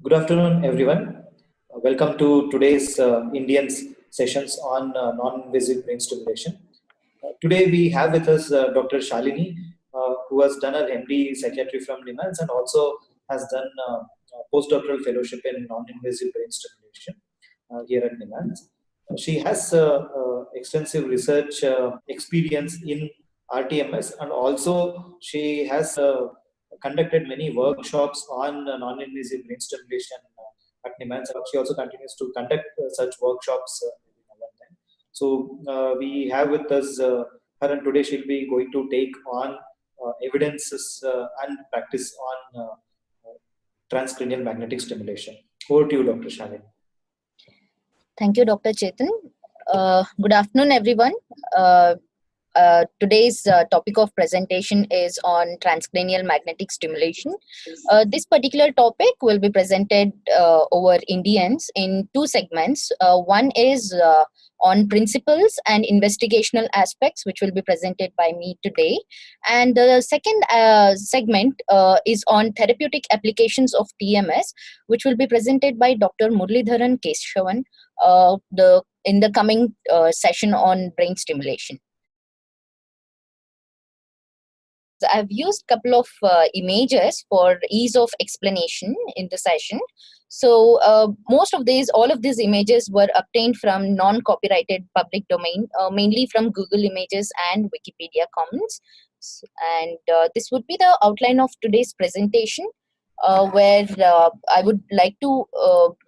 Good afternoon, everyone. Welcome to today's Indians sessions on non-invasive brain stimulation. Today we have with us Dr. Shalini, who has done her MD psychiatry from NIMHANS and also has done postdoctoral fellowship in non-invasive brain stimulation here at NIMHANS. She has extensive research experience in RTMS, and also she has conducted many workshops on non-invasive brain stimulation at NIMHANS. She also continues to conduct such workshops every now and then. So we have with us her, and today she'll be going to take on evidences and practice on transcranial magnetic stimulation. Over to you, Dr. Shalini. Thank you, Dr. Chetan. Good afternoon, everyone. Today's topic of presentation is on transcranial magnetic stimulation. This particular topic will be presented over Indians in two segments. One is on principles and investigational aspects, which will be presented by me today. And the second segment is on therapeutic applications of TMS, which will be presented by Dr. Muralidharan Keshavan in the coming session on brain stimulation. I've used a couple of images for ease of explanation in the session. So all of these images were obtained from non-copyrighted public domain, mainly from Google Images and Wikipedia Commons. And this would be the outline of today's presentation, where I would like to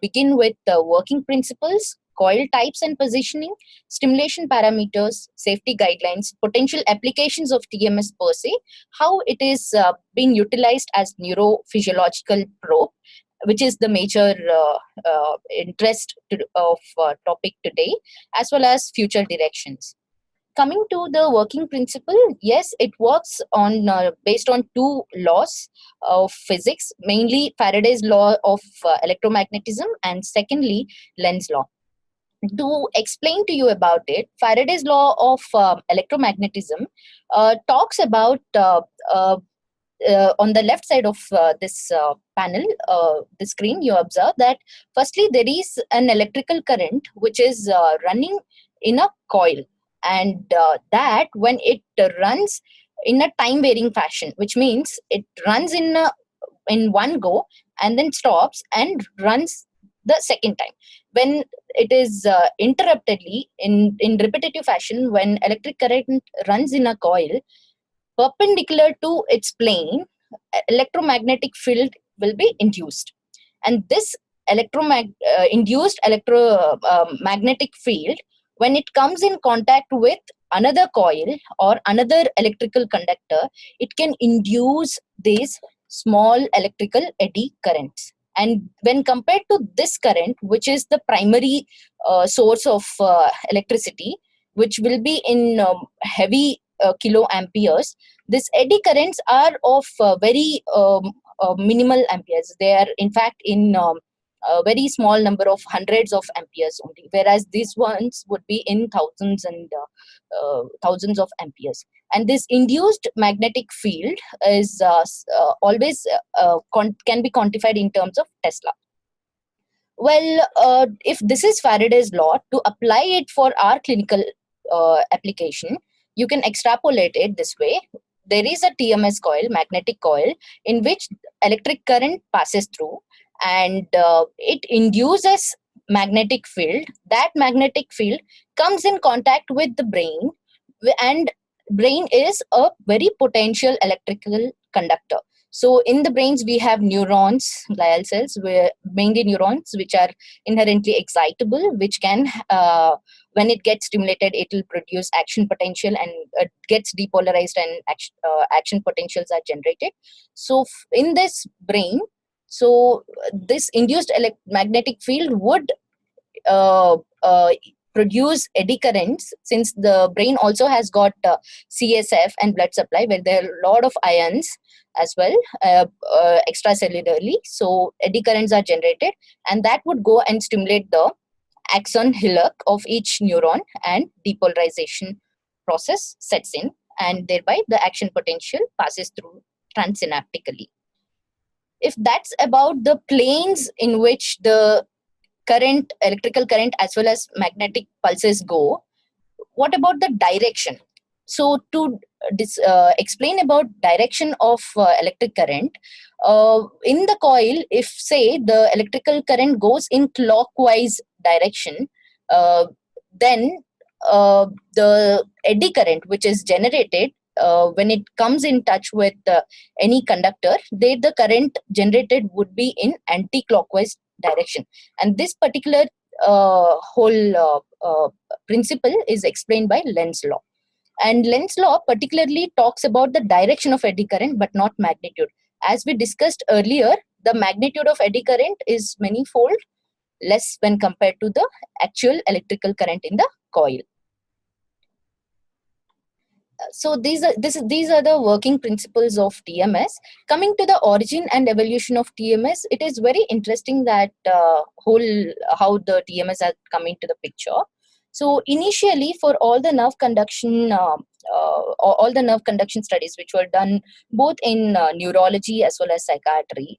begin with the working principles, coil types and positioning, stimulation parameters, safety guidelines, potential applications of TMS per se, how it is being utilized as neurophysiological probe, which is the major interest of topic today, as well as future directions. Coming to the working principle, yes, it works on based on two laws of physics, mainly Faraday's law of electromagnetism and secondly Lenz's law. To explain to you about it, Faraday's law of electromagnetism talks about on the left side of this panel, the screen, you observe that firstly there is an electrical current which is running in a coil, and that when it runs in a time varying fashion, which means it runs in one go and then stops and runs the second time. When it is interruptedly in repetitive fashion, when electric current runs in a coil perpendicular to its plane, electromagnetic field will be induced, and this induced electromagnetic field, when it comes in contact with another coil or another electrical conductor, it can induce these small electrical eddy currents. And when compared to this current, which is the primary source of electricity, which will be in heavy kiloamperes, these eddy currents are of very minimal amperes. They are in fact in a very small number of hundreds of amperes only, whereas these ones would be in thousands and thousands of amperes. And this induced magnetic field is always can be quantified in terms of Tesla. Well, if this is Faraday's law, to apply it for our clinical application, you can extrapolate it this way. There is a TMS coil, magnetic coil, in which electric current passes through, and it induces magnetic field. That magnetic field comes in contact with the brain, and brain is a very potential electrical conductor. So in the brains we have neurons, glial cells, mainly neurons which are inherently excitable, which can when it gets stimulated, it will produce action potential, and it gets depolarized and action potentials are generated. So in this brain, so this induced magnetic field would produce eddy currents, since the brain also has got CSF and blood supply, where there are a lot of ions as well extracellularly. So eddy currents are generated, and that would go and stimulate the axon hillock of each neuron, and depolarization process sets in, and thereby the action potential passes through transsynaptically. if that's about the planes in which the current, electrical current as well as magnetic pulses go, what about the direction? So to explain about direction of electric current, in the coil, if say the electrical current goes in clockwise direction, uh, then the eddy current which is generated when it comes in touch with any conductor, the current generated would be in anti-clockwise direction. And this particular whole principle is explained by Lenz's law. And Lenz's law particularly talks about the direction of eddy current but not magnitude. As we discussed earlier, the magnitude of eddy current is many-fold less when compared to the actual electrical current in the coil. So these are the working principles of TMS. Coming to the origin and evolution of TMS, it is very interesting that how the TMS has come into the picture. So initially, for all the nerve conduction studies which were done both in neurology as well as psychiatry,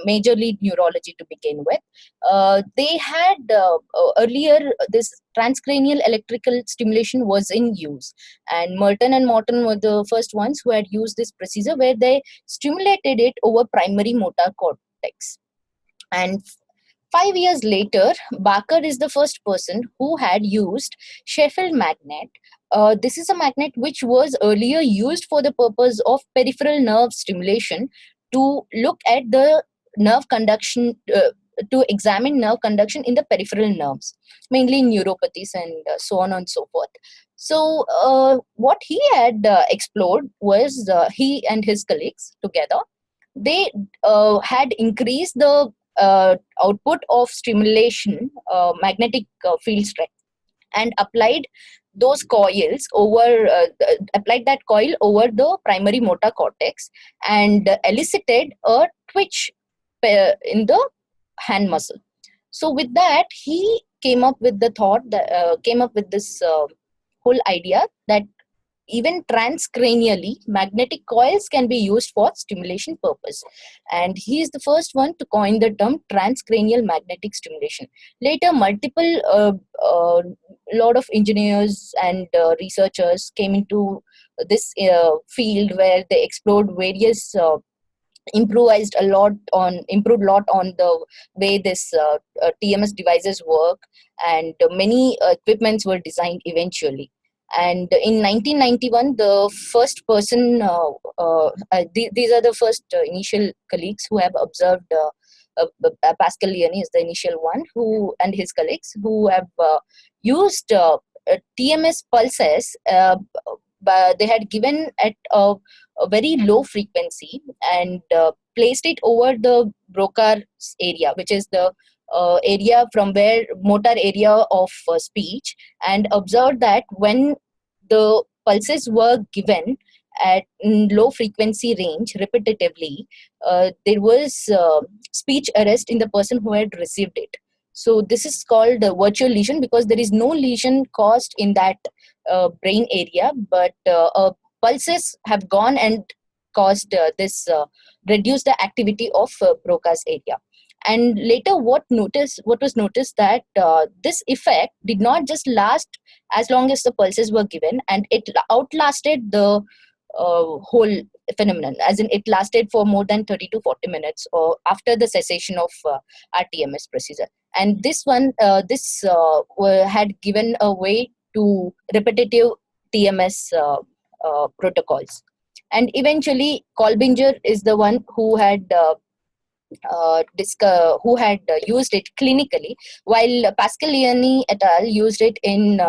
majorly neurology to begin with, they had earlier this transcranial electrical stimulation was in use, and Merton and Morton were the first ones who had used this procedure where they stimulated it over primary motor cortex. And 5 years later, Barker is the first person who had used Sheffield magnet. This is a magnet which was earlier used for the purpose of peripheral nerve stimulation to look at the nerve conduction, to examine nerve conduction in the peripheral nerves, mainly neuropathies and so on and so forth. So what he had explored was he and his colleagues together, they had increased the output of stimulation, magnetic field strength, and applied those coils over applied that coil over the primary motor cortex and elicited a twitch in the hand muscle. So with that, he came up with the thought that came up with this whole idea that even transcranially, magnetic coils can be used for stimulation purpose. And he is the first one to coin the term transcranial magnetic stimulation. Later, multiple lot of engineers and researchers came into this field where they explored various improved a lot on the way this TMS devices work, and many equipments were designed eventually. And in 1991, the first person, these are the first initial colleagues who have observed, Pascal Leone is the initial one, who and his colleagues who have used TMS pulses, but they had given at a very low frequency and placed it over the Broca's area, which is the area from where motor area of speech, and observed that when the pulses were given at low frequency range repetitively, there was speech arrest in the person who had received it. So this is called a virtual lesion because there is no lesion caused in that brain area, but pulses have gone and caused reduced the activity of Broca's area. And later what was noticed that this effect did not just last as long as the pulses were given, and it outlasted the whole phenomenon, as in it lasted for more than 30 to 40 minutes or after the cessation of RTMS procedure. And this had given a way to repetitive TMS protocols. And eventually Kolbinger is the one who had used it clinically, while Pascal Leone et al. Used it in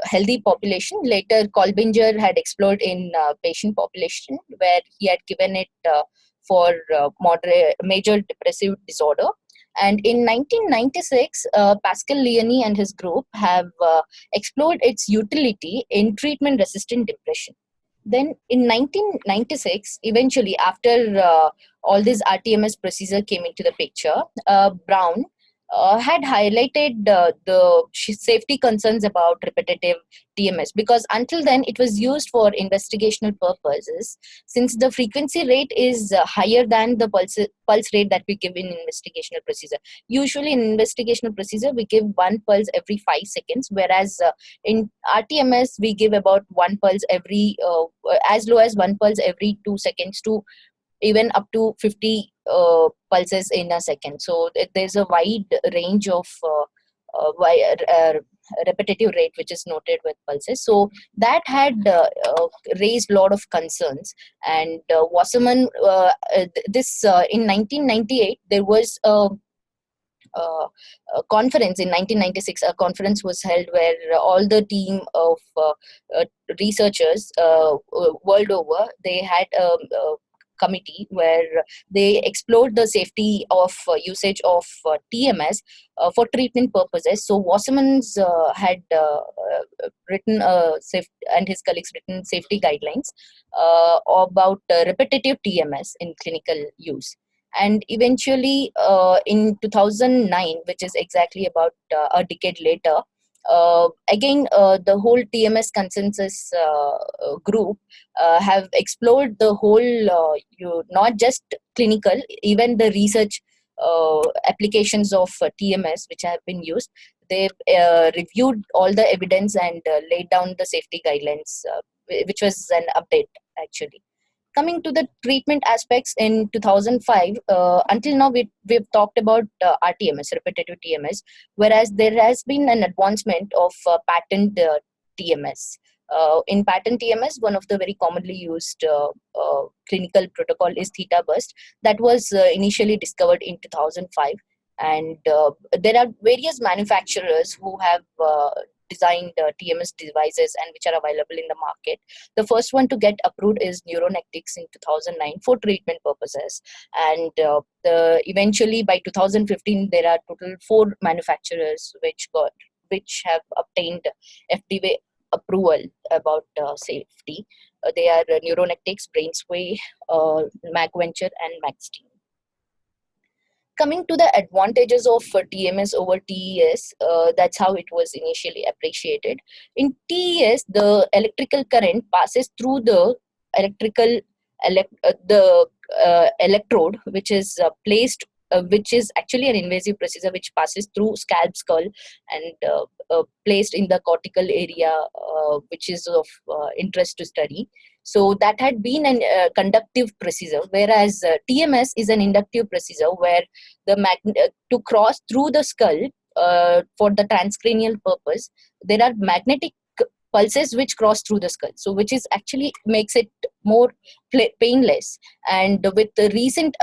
healthy population. Later, Kolbinger had explored in patient population, where he had given it for major depressive disorder. And in 1996, Pascal Leone and his group have explored its utility in treatment-resistant depression. Then in 1996, eventually after all this RTMS procedure came into the picture, Brown had highlighted the safety concerns about repetitive TMS, because until then it was used for investigational purposes, since the frequency rate is higher than the pulse rate that we give in investigational procedure. Usually in investigational procedure we give one pulse every 5 seconds, whereas in RTMS we give about one pulse every as low as one pulse every 2 seconds to even up to 50 pulses in a second. So there's a wide range of repetitive rate which is noted with pulses. So that had raised a lot of concerns. And Wasserman, in 1998, there was a conference in 1996. A conference was held where all the team of researchers world over, they had a committee where they explored the safety of usage of TMS for treatment purposes. So Wasserman's had written and his colleagues written safety guidelines about repetitive TMS in clinical use. And eventually in 2009, which is exactly about a decade later, again the whole TMS consensus group have explored the whole not just clinical, even the research applications of TMS which have been used. They've reviewed all the evidence and laid down the safety guidelines, which was an update actually. Coming to the treatment aspects in 2005, until now we've talked about RTMS, repetitive TMS, whereas there has been an advancement of patent TMS. In patent TMS, one of the very commonly used clinical protocol is theta burst, that was initially discovered in 2005. And there are various manufacturers who have designed TMS devices and which are available in the market. The first one to get approved is Neuronetics in 2009 for treatment purposes. And eventually by 2015, there are total 4 manufacturers which have obtained FDA approval about safety. They are Neuronetics, BrainsWay, MagVenture, and MagSteam. Coming to the advantages of TMS over TES, that's how it was initially appreciated. In TES, the electrical current passes through the electrode, which is placed, which is actually an invasive procedure which passes through scalp skull and placed in the cortical area, which is of interest to study. So that had been a conductive procedure, whereas TMS is an inductive procedure where to cross through the skull for the transcranial purpose, there are magnetic pulses which cross through the skull, so which is actually makes it more painless. And with the recent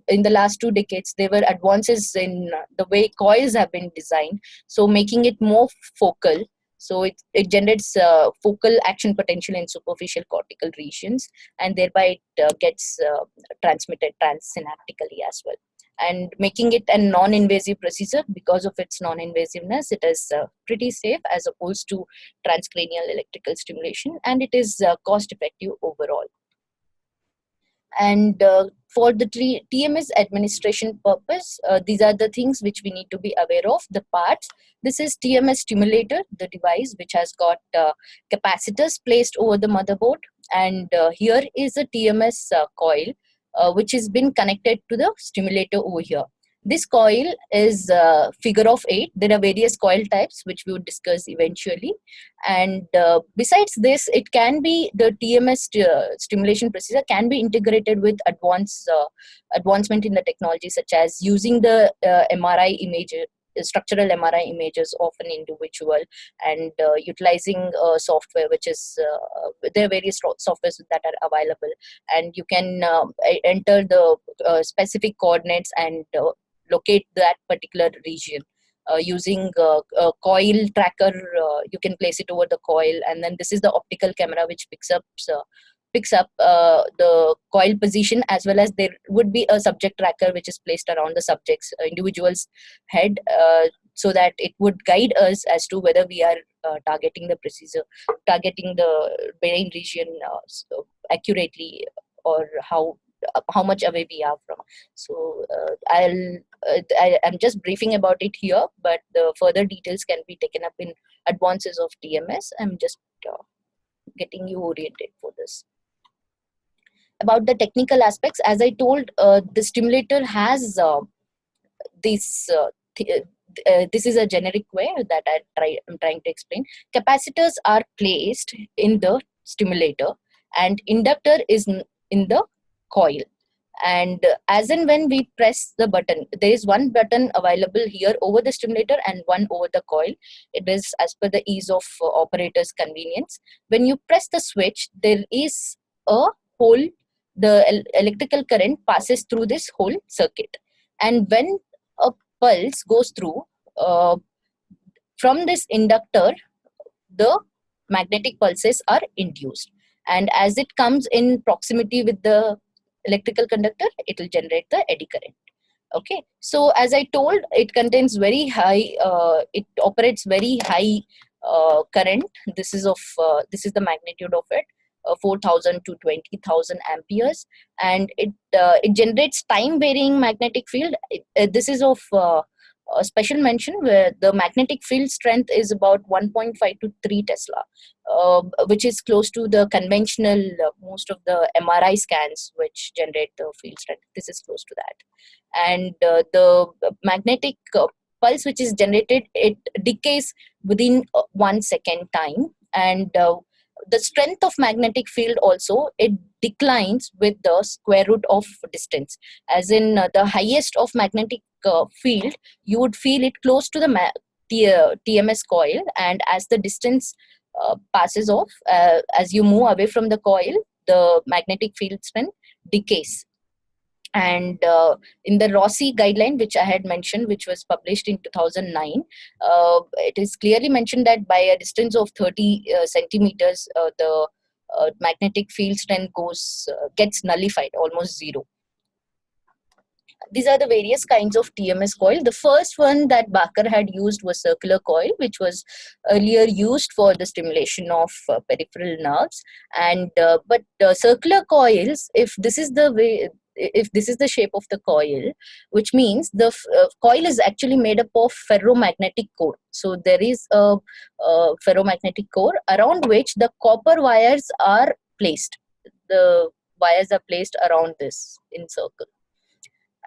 in the last 2 decades, there were advances in the way coils have been designed, so making it more focal. So it generates focal action potential in superficial cortical regions, and thereby it gets transmitted transsynaptically as well. And making it a non-invasive procedure, because of its non-invasiveness, it is pretty safe as opposed to transcranial electrical stimulation, and it is cost effective overall. And for the TMS administration purpose, these are the things which we need to be aware of. The parts: this is TMS stimulator, the device which has got capacitors placed over the motherboard, and here is a TMS coil which has been connected to the stimulator over here. This coil is figure of 8. There are various coil types which we would discuss eventually. And besides this, it can be the TMS stimulation procedure can be integrated with advancement in the technology, such as using the MRI image, structural MRI images of an individual, and utilizing software which is there are various softwares that are available, and you can enter the specific coordinates and locate that particular region using a coil tracker. You can place it over the coil, and then this is the optical camera which picks up the coil position, as well as there would be a subject tracker which is placed around the subject's individual's head, so that it would guide us as to whether we are targeting the brain region accurately, or how much away we are from. So I'll I'm just briefing about it here, but the further details can be taken up in advances of TMS. I'm just getting you oriented for this. About the technical aspects, as I told, the stimulator has this. This is a generic way that I'm trying to explain. Capacitors are placed in the stimulator, and inductor is in the coil. And as and when we press the button, there is one button available here over the stimulator and one over the coil. It is as per the ease of operator's convenience. When you press the switch, there is a hole. The electrical current passes through this whole circuit, and when a pulse goes through from this inductor, the magnetic pulses are induced, and as it comes in proximity with the electrical conductor, it will generate the eddy current. Okay, so as I told, it contains very high, it operates very high current. This is the magnitude of it, 4,000 to 20,000 amperes, and it generates time varying magnetic field. This is of a special mention, where the magnetic field strength is about 1.5 to 3 Tesla, which is close to the conventional, most of the MRI scans which generate the field strength. This is close to that. And the magnetic pulse which is generated, it decays within 1 second time, and the strength of magnetic field also, it declines with the square root of distance. As in, the highest of magnetic field, you would feel it close to the TMS coil, and as the distance passes off, as you move away from the coil, the magnetic field strength decays. And in the Rossi guideline, which I had mentioned, which was published in 2009, it is clearly mentioned that by a distance of 30 centimeters, the magnetic field strength gets nullified, almost zero. These are the various kinds of TMS coil. The first one that Barker had used was circular coil, which was earlier used for the stimulation of peripheral nerves. And but circular coils, if this is the shape of the coil, which means the coil is actually made up of ferromagnetic core. So there is a ferromagnetic core around which the copper wires are placed. The wires are placed around this in circle.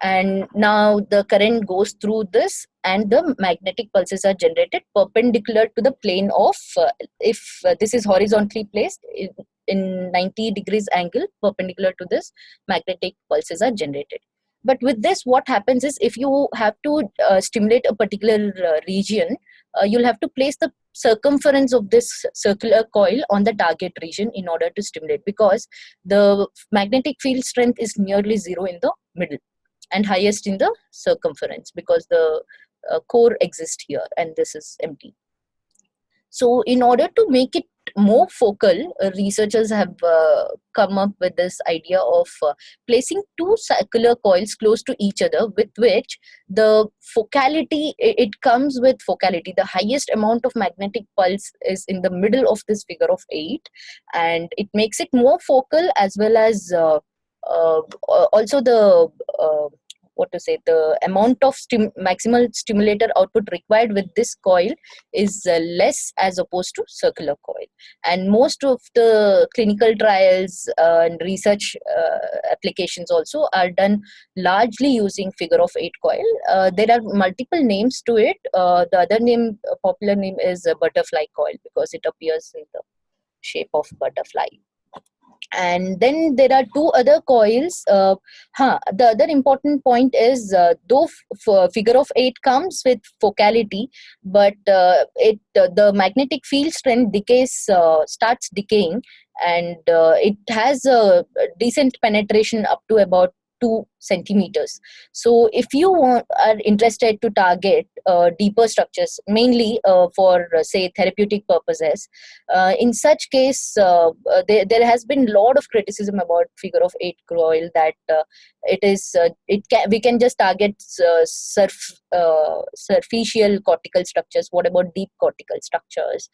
And now the current goes through this, and the magnetic pulses are generated perpendicular to the plane of, if this is horizontally placed in 90 degrees angle, perpendicular to this, magnetic pulses are generated. But with this, what happens is, if you have to stimulate a particular region, you'll have to place the circumference of this circular coil on the target region in order to stimulate, because the magnetic field strength is nearly zero in the middle and highest in the circumference, because the core exists here and this is empty. So in order to make it more focal, researchers have come up with this idea of placing two circular coils close to each other, with which the focality, it comes with focality. The highest amount of magnetic pulse is in the middle of this figure of 8, and it makes it more focal, as well as also the the amount of maximal stimulator output required with this coil is less as opposed to circular coil. And most of the clinical trials and research applications also are done largely using figure of 8 coil. There are multiple names to it. The other name, popular name, is butterfly coil, because it appears in the shape of butterfly. And then there are two other coils. The other important point is, though figure of 8 comes with focality, but the magnetic field strength starts decaying, and it has a decent penetration up to about 2 centimeters. So if you are interested to target deeper structures, mainly for say therapeutic purposes, in such case there has been a lot of criticism about figure of 8 coil, that we can just target superficial cortical structures. What about deep cortical structures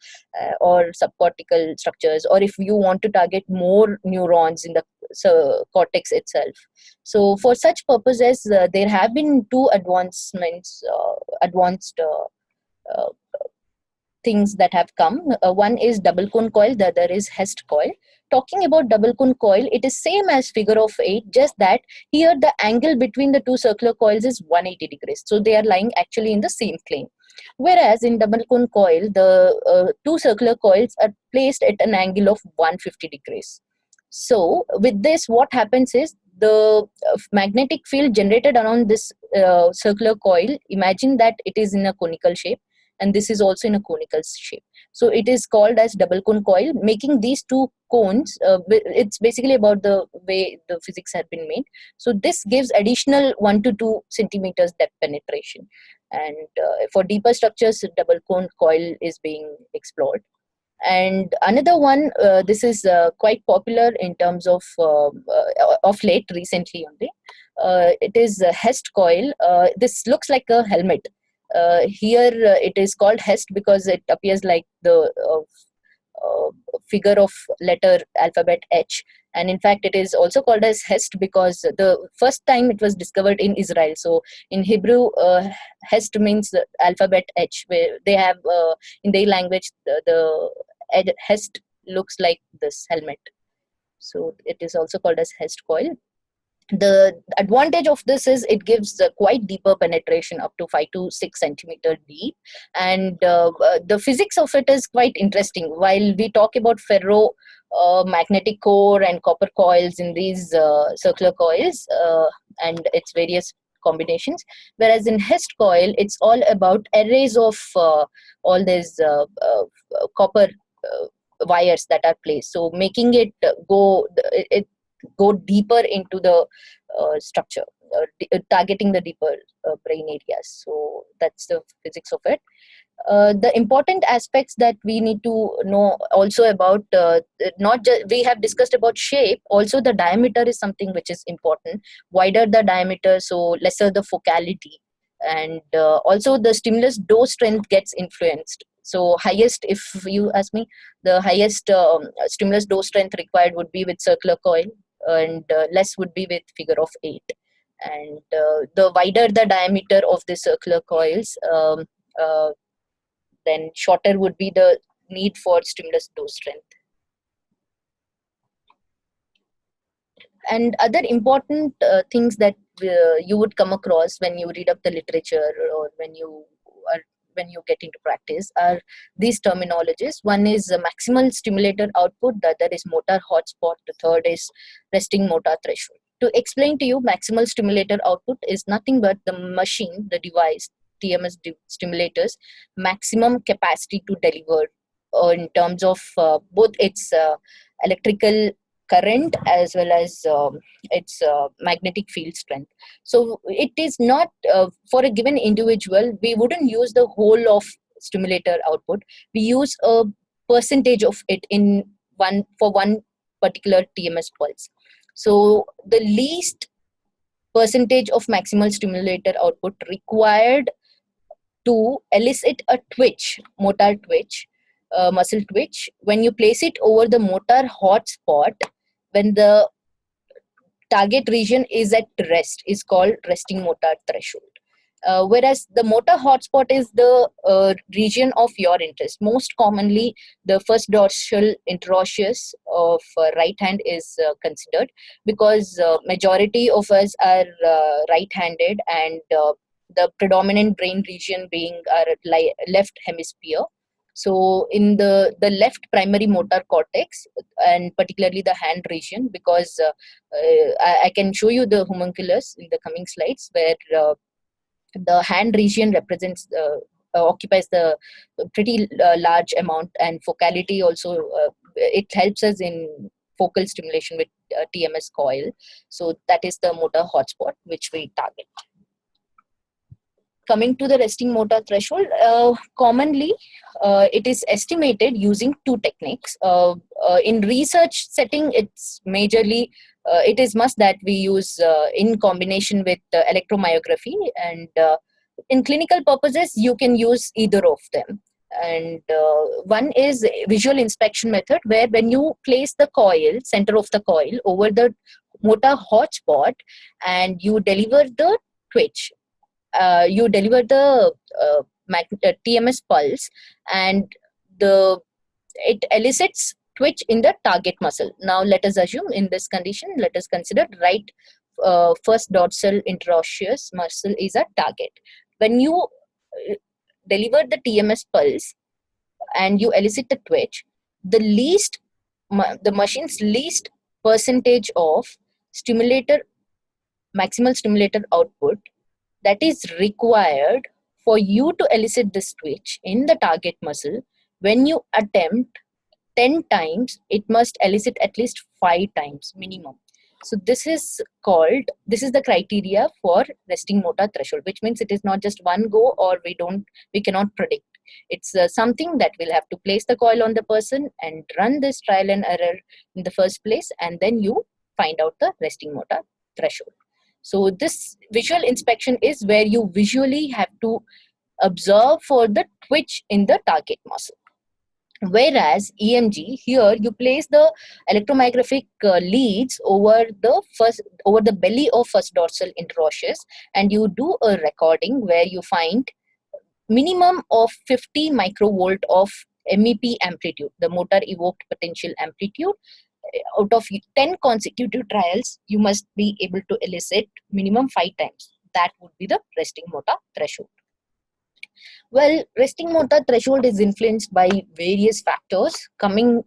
or subcortical structures? Or if you want to target more neurons in the cortex itself. So for such purposes, there have been two advanced uh, things that have come. One is double cone coil, the other is Hest coil. Talking about double cone coil, it is same as figure of 8, just that here the angle between the two circular coils is 180 degrees. So they are lying actually in the same plane. Whereas in double cone coil, the two circular coils are placed at an angle of 150 degrees. So with this, what happens is the magnetic field generated around this circular coil, imagine that it is in a conical shape, and this is also in a conical shape. So it is called as double cone coil, making these two cones, it's basically about the way the physics have been made. So this gives additional 1 to 2 centimeters depth penetration. And for deeper structures, double cone coil is being explored. And another one, this is quite popular in terms of late, recently only. It is a Hest coil. This looks like a helmet. Here it is called Hest because it appears like the figure of letter alphabet H, and in fact it is also called as Hest because the first time it was discovered in Israel. So in Hebrew, Hest means the alphabet H, where they have in their language the Hest looks like this helmet. So it is also called as Hest coil. The advantage of this is it gives quite deeper penetration, up to 5 to 6 centimeter deep, and the physics of it is quite interesting. While we talk about ferro magnetic core and copper coils in these circular coils and its various combinations, whereas in Hest coil it's all about arrays of all these copper wires that are placed, so making it go deeper into the structure, targeting the deeper brain areas. So that's the physics of it. The important aspects that we need to know also about, not just we have discussed about shape, also the diameter is something which is important. Wider the diameter, so lesser the focality, and also the stimulus dose strength gets influenced. So highest, if you ask me, the highest stimulus dose strength required would be with circular coil, and less would be with figure of 8. And the wider the diameter of the circular coils, then shorter would be the need for stimulus dose strength. And other important things that you would come across when you read up the literature or when you get into practice are these terminologies. One is maximal stimulator output, the other is motor hotspot, the third is resting motor threshold. To explain to you, maximal stimulator output is nothing but the machine, the device, TMS stimulators maximum capacity to deliver in terms of both its electrical current as well as its magnetic field strength. So it is not for a given individual, we wouldn't use the whole of stimulator output. We use a percentage of it in one particular TMS pulse. So the least percentage of maximal stimulator output required to elicit a twitch, motor twitch, muscle twitch, when you place it over the motor hotspot, when the target region is at rest, is called resting motor threshold. Whereas the motor hotspot is the region of your interest. Most commonly, the first dorsal interosseous of right hand is considered because majority of us are right-handed, and the predominant brain region being our left hemisphere. So in the left primary motor cortex, and particularly the hand region, because I can show you the homunculus in the coming slides, where the hand region represents occupies the pretty large amount, and focality also it helps us in focal stimulation with TMS coil. So that is the motor hotspot which we target. Coming to the resting motor threshold, commonly it is estimated using two techniques. In research setting, it's majorly it is must that we use in combination with electromyography, and in clinical purposes you can use either of them. And one is visual inspection method, where when you place the coil, center of the coil, over the motor hotspot, and you deliver the twitch, you deliver the TMS pulse, and the it elicits twitch in the target muscle. Now let us assume in this condition, let us consider right first dorsal interosseous muscle is a target. When you deliver the TMS pulse and you elicit the twitch, the machine's least percentage of stimulator maximal stimulator output that is required for you to elicit this twitch in the target muscle, when you attempt 10 times, it must elicit at least 5 times minimum. So this is the criteria for resting motor threshold, which means it is not just one go, or we cannot predict. It's something that we'll have to place the coil on the person and run this trial and error in the first place, and then you find out the resting motor threshold. So this visual inspection is where you visually have to observe for the twitch in the target muscle. Whereas EMG, here you place the electromyographic leads over the belly of first dorsal interosseous, and you do a recording where you find minimum of 50 microvolt of MEP amplitude, the motor evoked potential amplitude. Out of 10 consecutive trials, you must be able to elicit minimum 5 times. That would be the resting motor threshold. Well, resting motor threshold is influenced by various factors,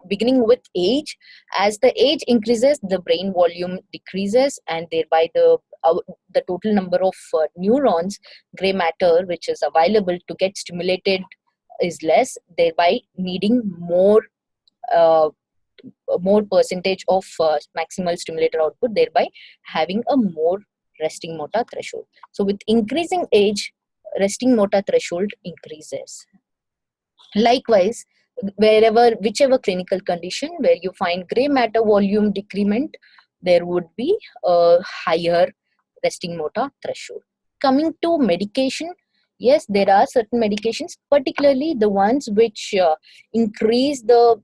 beginning with age. As the age increases, the brain volume decreases, and thereby the total number of neurons, gray matter, which is available to get stimulated, is less, thereby needing more percentage of maximal stimulator output, thereby having a more resting motor threshold. So with increasing age, resting motor threshold increases. Likewise, whichever clinical condition where you find gray matter volume decrement, there would be a higher resting motor threshold. Coming to medication, yes, there are certain medications, particularly the ones which increase the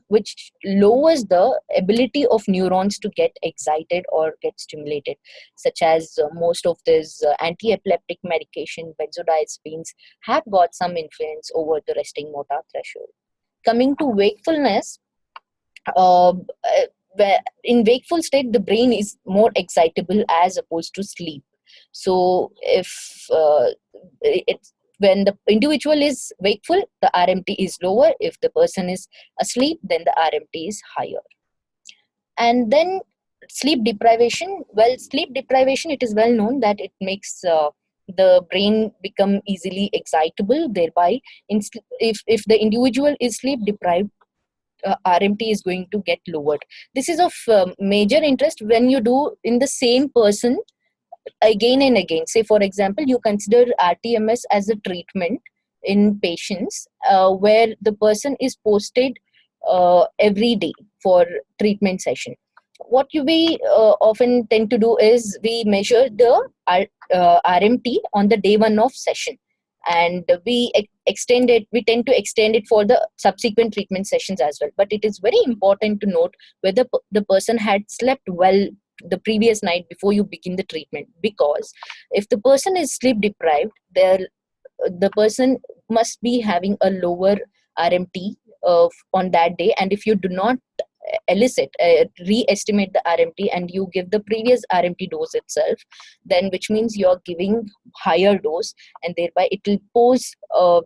which lowers the ability of neurons to get excited or get stimulated, such as most of these anti-epileptic medication, benzodiazepines, have got some influence over the resting motor threshold. Coming to wakefulness, where in wakeful state the brain is more excitable as opposed to sleep. So if when the individual is wakeful, the RMT is lower. If the person is asleep, then the RMT is higher. And then sleep deprivation. Well, sleep deprivation, it is well known that it makes the brain become easily excitable. Thereby, if the individual is sleep deprived, RMT is going to get lowered. This is of major interest when you do in the same person again and again. Say, for example, you consider RTMS as a treatment in patients where the person is posted every day for treatment session. What we often tend to do is we measure the RMT on the day one of session, and we tend to extend it for the subsequent treatment sessions as well. But it is very important to note whether the person had slept well the previous night before you begin the treatment, because if the person is sleep deprived, the person must be having a lower RMT on that day. And if you do not re-estimate the RMT and you give the previous RMT dose itself, then which means you're giving higher dose, and thereby it will pose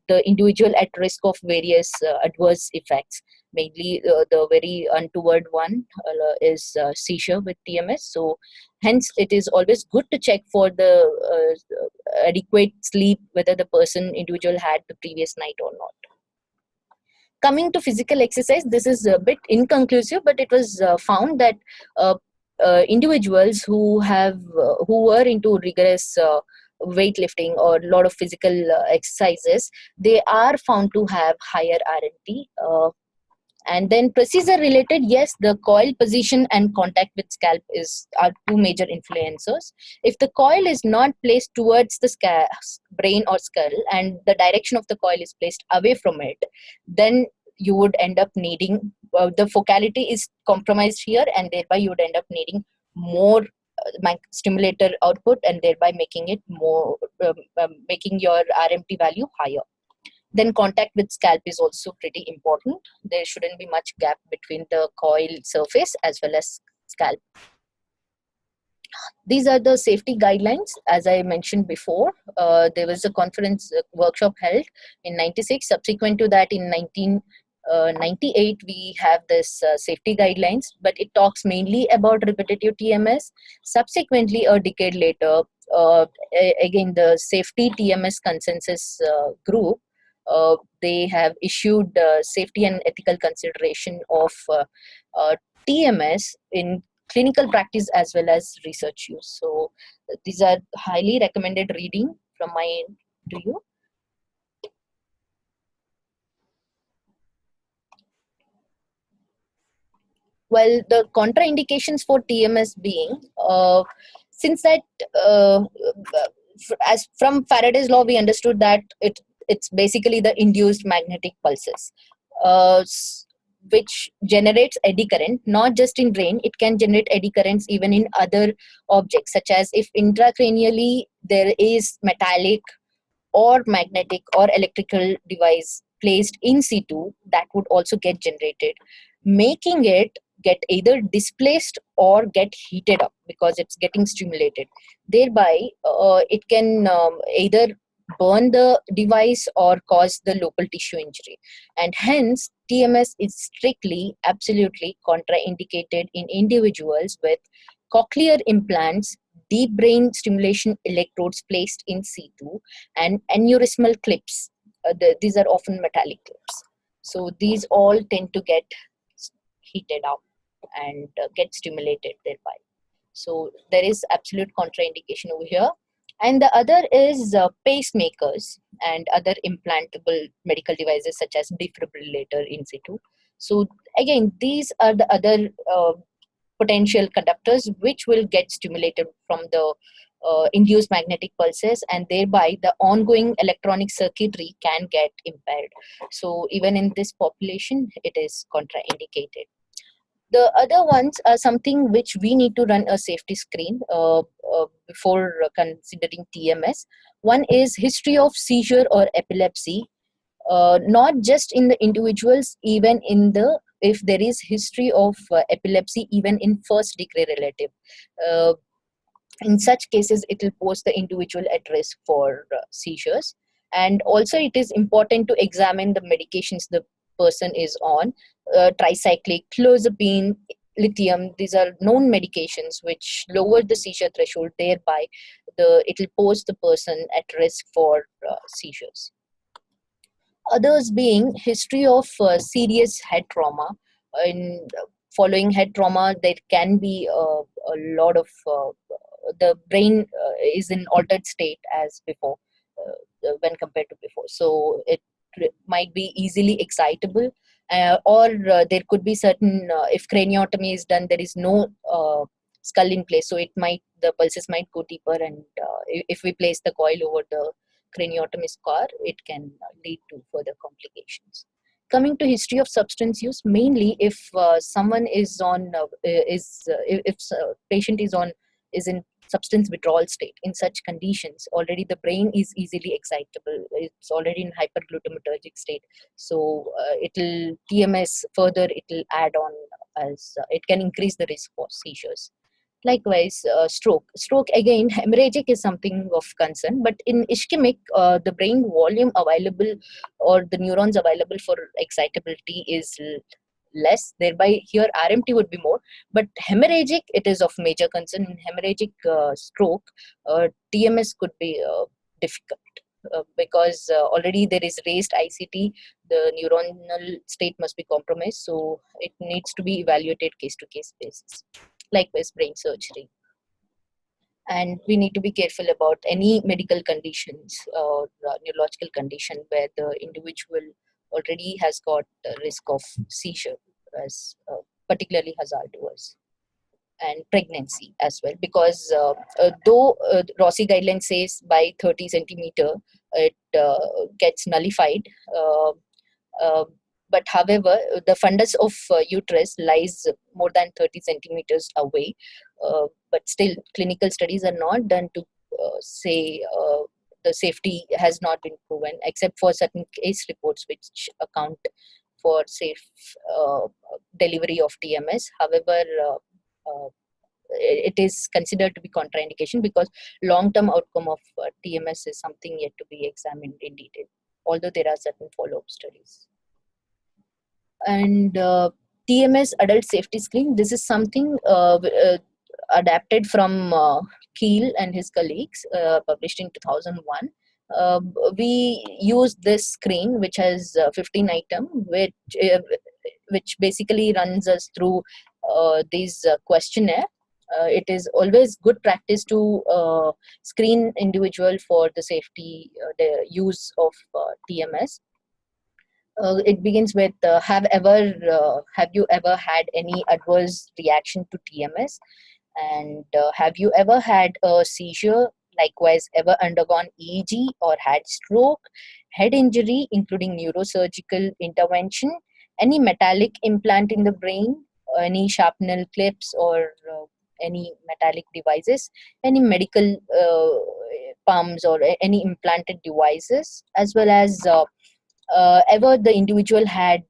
the individual at risk of various adverse effects. Mainly the very untoward one is seizure with TMS. So hence it is always good to check for the adequate sleep, whether the individual had the previous night or not. Coming to physical exercise, this is a bit inconclusive, but it was found that individuals who were into rigorous weightlifting or a lot of physical exercises, they are found to have higher RMT. And then procedure related, yes, the coil position and contact with scalp are two major influencers. If the coil is not placed towards the brain or skull, and the direction of the coil is placed away from it, then you would end up needing the focality is compromised here, and thereby you would end up needing more stimulator output, and thereby making it more making your RMT value higher. Then contact with scalp is also pretty important. There shouldn't be much gap between the coil surface as well as scalp. These are the safety guidelines. As I mentioned before, there was a conference workshop held in 96. Subsequent to that, in 1998, we have this safety guidelines, but it talks mainly about repetitive TMS. Subsequently, a decade later, again, the safety TMS consensus group, they have issued safety and ethical consideration of TMS in clinical practice as well as research use. So these are highly recommended reading from my end to you. Well, the contraindications for TMS being, since that, as from Faraday's law, we understood that it's basically the induced magnetic pulses, which generates eddy current, not just in brain. It can generate eddy currents even in other objects, such as if intracranially there is metallic or magnetic or electrical device placed in situ, that would also get generated, making it get either displaced or get heated up because it's getting stimulated. Thereby, it can either burn the device or cause the local tissue injury. And hence, TMS is strictly, absolutely contraindicated in individuals with cochlear implants, deep brain stimulation electrodes placed in situ, and aneurysmal clips. These are often metallic clips. So these all tend to get heated up and get stimulated thereby. So there is absolute contraindication over here. And the other is pacemakers and other implantable medical devices such as defibrillator in situ. So again, these are the other potential conductors which will get stimulated from the induced magnetic pulses, and thereby the ongoing electronic circuitry can get impaired. So even in this population, it is contraindicated. The other ones are something which we need to run a safety screen before considering TMS. One is history of seizure or epilepsy, not just in the individuals, even in the, if there is history of epilepsy even in first degree relative. In such cases, it will pose the individual at risk for seizures. And also it is important to examine the medications the person is on. Tricyclic, clozapine, lithium, these are known medications which lower the seizure threshold, thereby it will pose the person at risk for seizures. Others being history of serious head trauma. In following head trauma, there can be a lot of the brain is in altered state as before, when compared to before. So it might be easily excitable, or there could be certain, if craniotomy is done, there is no skull in place, so the pulses might go deeper, and if we place the coil over the craniotomy scar, it can lead to further complications. Coming to history of substance use, mainly if someone is on if patient is in substance withdrawal state, in such conditions already the brain is easily excitable, it's already in hyperglutamatergic state, so TMS further, it will add on, as it can increase the risk for seizures. Likewise, stroke again, hemorrhagic is something of concern, but in ischemic, the brain volume available or the neurons available for excitability is less, thereby here RMT would be more. But hemorrhagic, it is of major concern. In hemorrhagic stroke, TMS could be difficult because already there is raised ICT, the neuronal state must be compromised, so it needs to be evaluated case to case basis. Likewise, brain surgery. And we need to be careful about any medical conditions or neurological condition where the individual already has got a risk of seizure as particularly hazardous, and pregnancy as well, because though Rossi guideline says by 30 centimeter it gets nullified, uh, uh, but however the fundus of uterus lies more than 30 centimeters away, but still clinical studies are not done to say the safety has not been proven, except for certain case reports which account for safe uh, delivery of TMS. However, uh, it is considered to be contraindication because long-term outcome of TMS is something yet to be examined in detail, although there are certain follow-up studies. And TMS adult safety screen, this is something adapted from Keel and his colleagues, published in 2001. Uh, we use this screen which has 15 item, which basically runs us through these questionnaire. It is always good practice to screen individual for the safety, the use of TMS. It begins with have you ever had any adverse reaction to TMS, and have you ever had a seizure, likewise ever undergone EEG or had stroke, head injury including neurosurgical intervention, any metallic implant in the brain, any sharpened clips or any metallic devices, any medical pumps or any implanted devices, as well as ever the individual had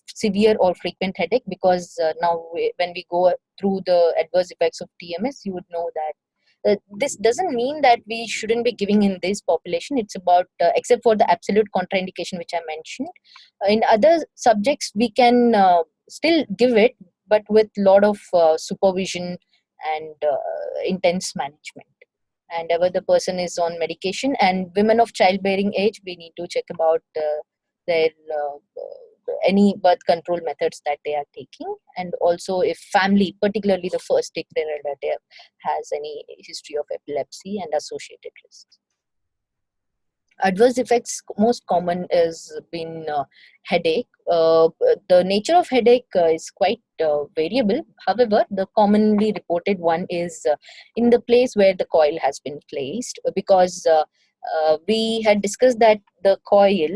severe or frequent headache, because now when we go through the adverse effects of TMS, you would know that this doesn't mean that we shouldn't be giving in this population. It's about except for the absolute contraindication which I mentioned, in other subjects we can still give it, but with lot of supervision and intense management. And whether the person is on medication, and women of childbearing age, we need to check about their any birth control methods that they are taking, and also if family, particularly the first tick relative, has any history of epilepsy and associated risks. Adverse effects most common is been headache. The nature of headache is quite variable. However, the commonly reported one is in the place where the coil has been placed, because we had discussed that the coil,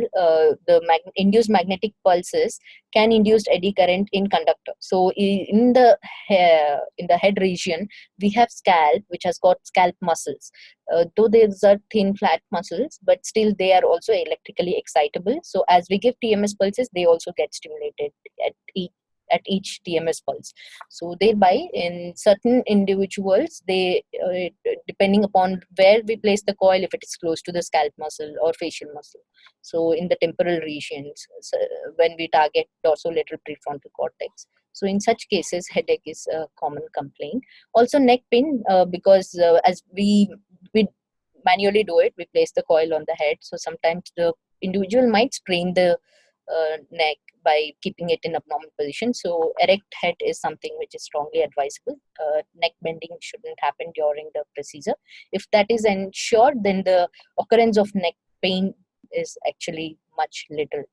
the induced magnetic pulses can induce eddy current in conductor. So in the head region, we have scalp, which has got scalp muscles. Though these are thin flat muscles, but still they are also electrically excitable. So as we give TMS pulses, they also get stimulated at each TMS pulse. So thereby, in certain individuals, they depending upon where we place the coil, if it is close to the scalp muscle or facial muscle. So in the temporal regions, so when we target dorsolateral prefrontal cortex. So in such cases, headache is a common complaint. Also neck pain, because as we manually do it, we place the coil on the head. So sometimes the individual might sprain the neck by keeping it in abnormal position. So erect head is something which is strongly advisable. Neck bending shouldn't happen during the procedure. If that is ensured, then the occurrence of neck pain is actually much little.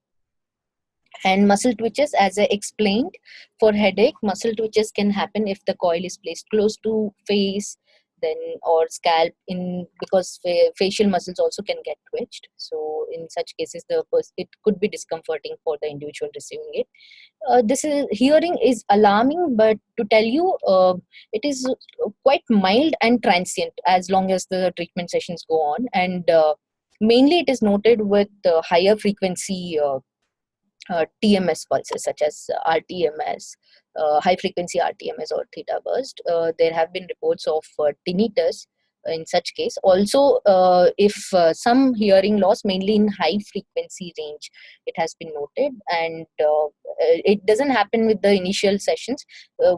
And muscle twitches, as I explained, for headache, muscle twitches can happen if the coil is placed close to face, then or scalp, in because facial muscles also can get twitched. So in such cases, it could be discomforting for the individual receiving it. This is hearing is alarming, but to tell you, it is quite mild and transient as long as the treatment sessions go on, and mainly it is noted with higher frequency TMS pulses, such as RTMS, high frequency RTMS or theta burst. There have been reports of tinnitus in such case. Also, if some hearing loss, mainly in high frequency range, it has been noted, and it doesn't happen with the initial sessions.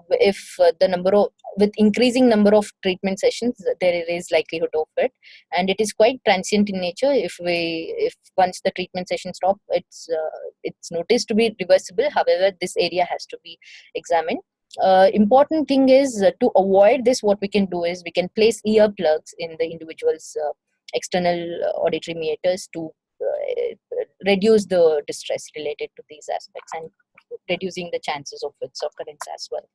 If the number of with increasing number of treatment sessions, there is likelihood of it, and it is quite transient in nature. If once the treatment session stop, it's noticed to be reversible. However, this area has to be examined. Important thing is to avoid this, what we can do is we can place earplugs in the individual's external auditory meatus to reduce the distress related to these aspects and reducing the chances of its occurrence as well.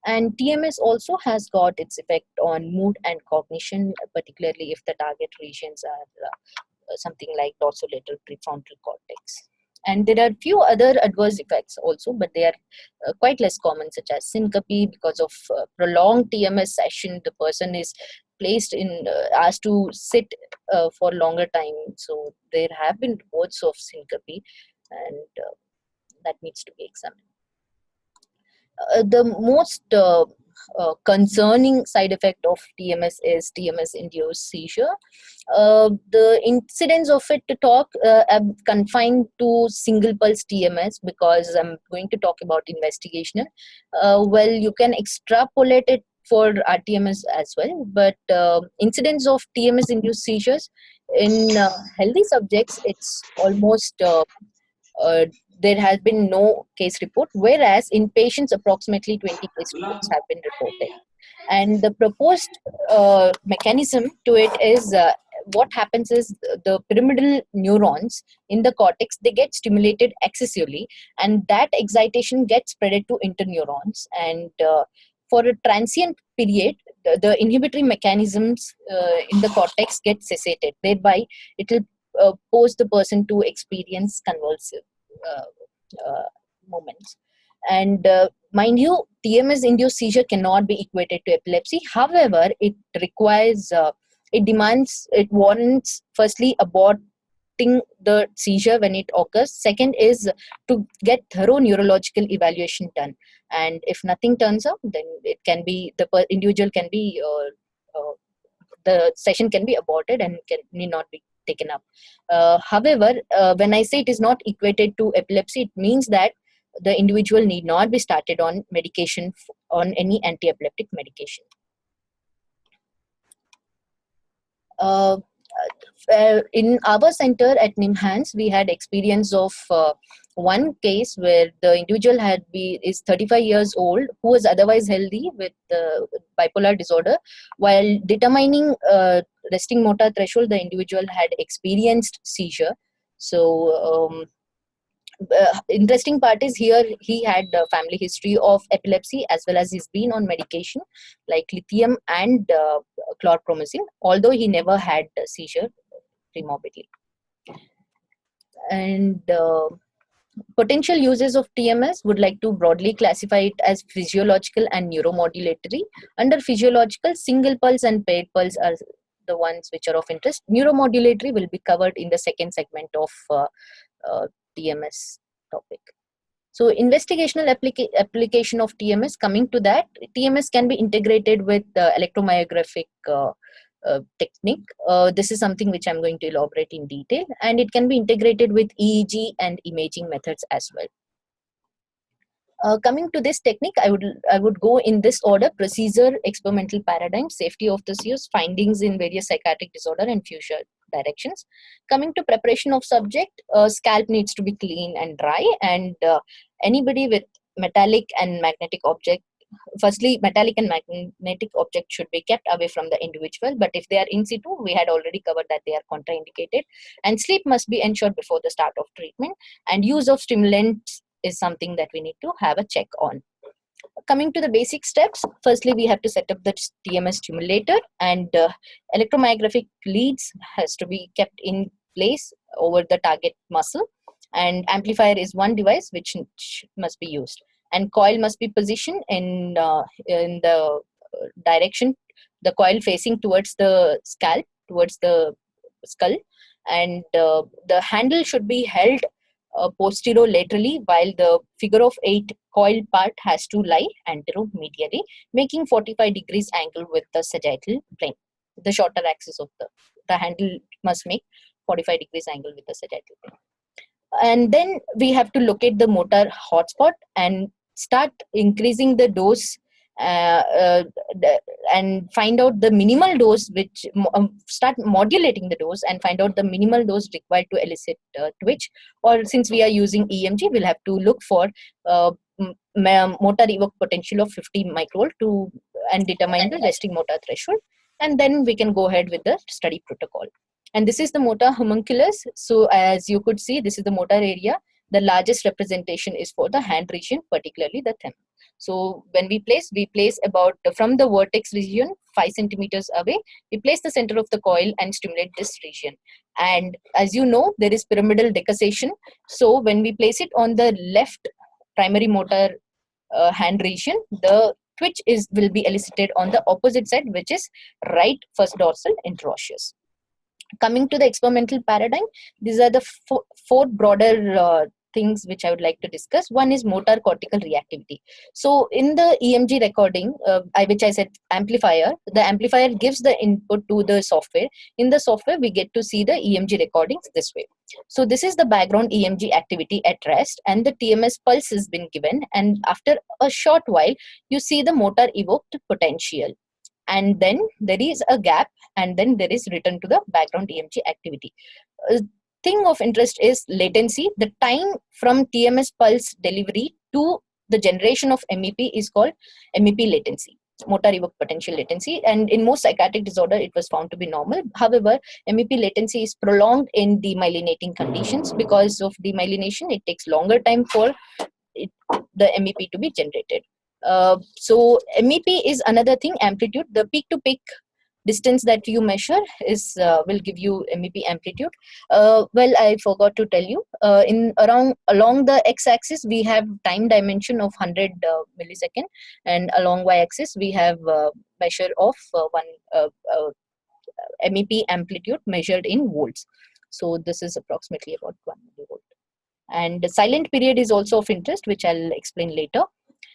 And TMS also has got its effect on mood and cognition, particularly if the target regions are something like dorsolateral prefrontal cortex. And there are few other adverse effects also, but they are quite less common, such as syncope. Because of prolonged TMS session, the person is placed in asked to sit for longer time. So there have been reports of syncope, and that needs to be examined. The most concerning side effect of TMS is TMS-induced seizure. The incidence of it to talk, I'm confined to single pulse TMS because I'm going to talk about investigational. Well, you can extrapolate it for RTMS as well, but incidence of TMS-induced seizures in healthy subjects, it's almost there has been no case report, whereas in patients approximately 20 case reports have been reported. And the proposed mechanism to it is what happens is the pyramidal neurons in the cortex, they get stimulated excessively, and that excitation gets spread to interneurons, and for a transient period the inhibitory mechanisms in the cortex get cessated, thereby it will pose the person to experience convulsive moments. And mind you, TMS induced seizure cannot be equated to epilepsy. However, it requires, it warrants, firstly, aborting the seizure when it occurs. Second is to get thorough neurological evaluation done. And if nothing turns up, then it can be, the individual can be, the session can be aborted and need not be taken up. However, when I say it is not equated to epilepsy, it means that the individual need not be started on medication, on any anti-epileptic medication. In our center at NIMHANS, we had experience of one case where the individual is 35 years old, who was otherwise healthy with bipolar disorder. While determining resting motor threshold, the individual had experienced seizure. So interesting part is here he had a family history of epilepsy, as well as he's been on medication like lithium and chlorpromazine, although he never had a seizure premorbidly. And potential uses of TMS would like to broadly classify it as physiological and neuromodulatory. Under physiological, single pulse and paired pulse are the ones which are of interest. Neuromodulatory will be covered in the second segment of TMS topic. So investigational application of TMS, coming to that, TMS can be integrated with electromyographic technique. This is something which I'm going to elaborate in detail, and it can be integrated with EEG and imaging methods as well. Coming to this technique, I would go in this order: procedure, experimental paradigm, safety of this use, findings in various psychiatric disorder, and future directions. Coming to preparation of subject, scalp needs to be clean and dry, and anybody with metallic and magnetic object, firstly, metallic and magnetic objects should be kept away from the individual, but if they are in situ, we had already covered that they are contraindicated, and sleep must be ensured before the start of treatment, and use of stimulants is something that we need to have a check on. Coming to the basic steps, firstly, we have to set up the TMS stimulator, and electromyographic leads has to be kept in place over the target muscle, and amplifier is one device which must be used, and coil must be positioned in the direction, the coil facing towards the scalp, towards the skull, and the handle should be held posterolaterally, while the figure of 8 coil part has to lie anteromedially, making 45 degrees angle with the sagittal plane. The shorter axis of the handle must make 45 degrees angle with the sagittal plane. And then we have to locate the motor hotspot and start increasing the dose and find out the minimal dose, which start modulating the dose and find out the minimal dose required to elicit twitch. Or since we are using EMG, we'll have to look for motor evoked potential of 50 microvolt and determine the resting motor threshold, and then we can go ahead with the study protocol. And this is the motor homunculus. So as you could see, this is the motor area. The largest representation is for the hand region, particularly the thumb. So when we place about from the vertex region 5 centimeters away, we place the center of the coil and stimulate this region. And as you know, there is pyramidal decussation. So when we place it on the left primary motor hand region, the twitch will be elicited on the opposite side, which is right first dorsal interosseous. Coming to the experimental paradigm, these are the four broader things which I would like to discuss. One is motor cortical reactivity. So in the EMG recording, which I said amplifier, the amplifier gives the input to the software. In the software, we get to see the EMG recordings this way. So this is the background EMG activity at rest, and the TMS pulse has been given. And after a short while, you see the motor evoked potential. And then there is a gap, and then there is return to the background EMG activity. Thing of interest is latency. The time from TMS pulse delivery to the generation of MEP is called MEP latency, motor evoked potential latency. And in most psychiatric disorder, it was found to be normal. However, MEP latency is prolonged in demyelinating conditions. Because of demyelination, it takes longer time for the MEP to be generated. So MEP is another thing, amplitude. The peak to peak distance that you measure is will give you MEP amplitude. Well, I forgot to tell you, along the x-axis we have time dimension of 100 millisecond, and along y-axis we have measure of MEP amplitude measured in volts. So this is approximately about 1 millivolt. And the silent period is also of interest, which I'll explain later.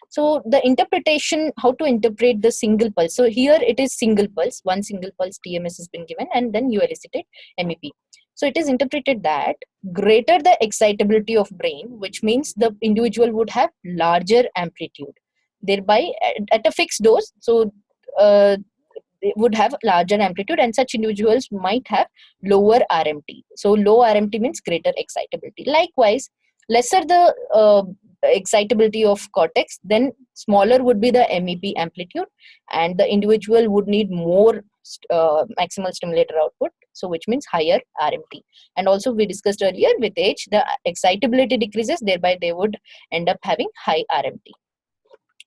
So the interpretation, how to interpret the single pulse. So here it is single pulse, one single pulse TMS has been given, and then you elicited MEP. So it is interpreted that greater the excitability of brain, which means the individual would have larger amplitude, thereby at a fixed dose. So they would have larger amplitude, and such individuals might have lower RMT. So low RMT means greater excitability. Likewise, lesser the excitability of cortex, then smaller would be the MEP amplitude, and the individual would need more maximal stimulator output, so which means higher RMT. And also we discussed earlier, with age the excitability decreases, thereby they would end up having high RMT.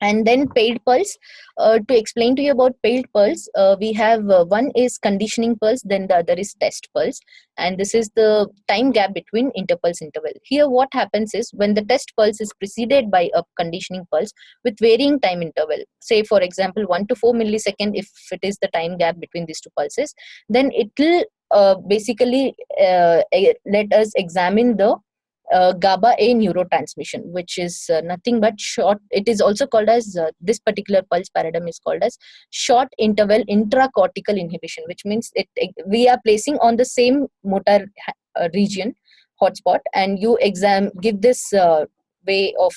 And then paired pulse. To explain to you about paired pulse, we have one is conditioning pulse, then the other is test pulse, and this is the time gap between interpulse interval. Here what happens is, when the test pulse is preceded by a conditioning pulse with varying time interval, say for example 1 to 4 millisecond, if it is the time gap between these two pulses, then it will basically let us examine the GABA A neurotransmission, which is nothing but short. It is also called as this particular pulse paradigm is called as short interval intracortical inhibition, which means we are placing on the same motor region hotspot, and you give this way of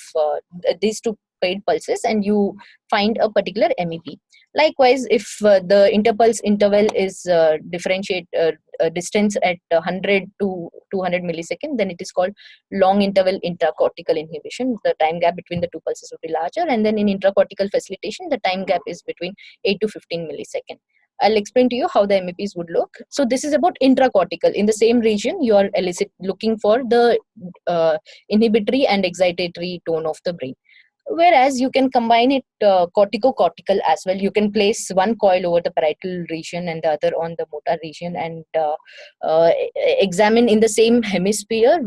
these two paired pulses, and you find a particular MEP. Likewise, if the interpulse interval is distance at 100 to 200 millisecond, then it is called long interval intracortical inhibition. The time gap between the two pulses would be larger, and then in intracortical facilitation, the time gap is between 8 to 15 millisecond. I'll explain to you how the MEPs would look. So this is about intracortical. In the same region, you are looking for the inhibitory and excitatory tone of the brain. Whereas you can combine it cortico-cortical as well. You can place one coil over the parietal region and the other on the motor region, and examine in the same hemisphere.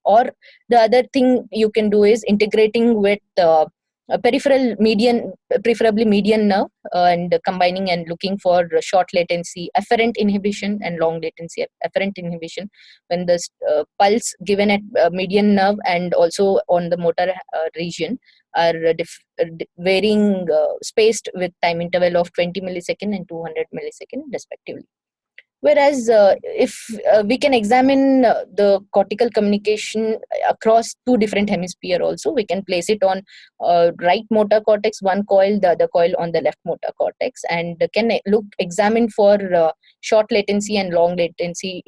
Or the other thing you can do is integrating with a peripheral median, preferably median nerve, and combining and looking for short latency afferent inhibition and long latency afferent inhibition when the pulse given at median nerve and also on the motor region are varying spaced with time interval of 20 millisecond and 200 millisecond respectively. Whereas if we can examine the cortical communication across two different hemisphere also, we can place it on right motor cortex, one coil, the other coil on the left motor cortex, and can examine for short latency and long latency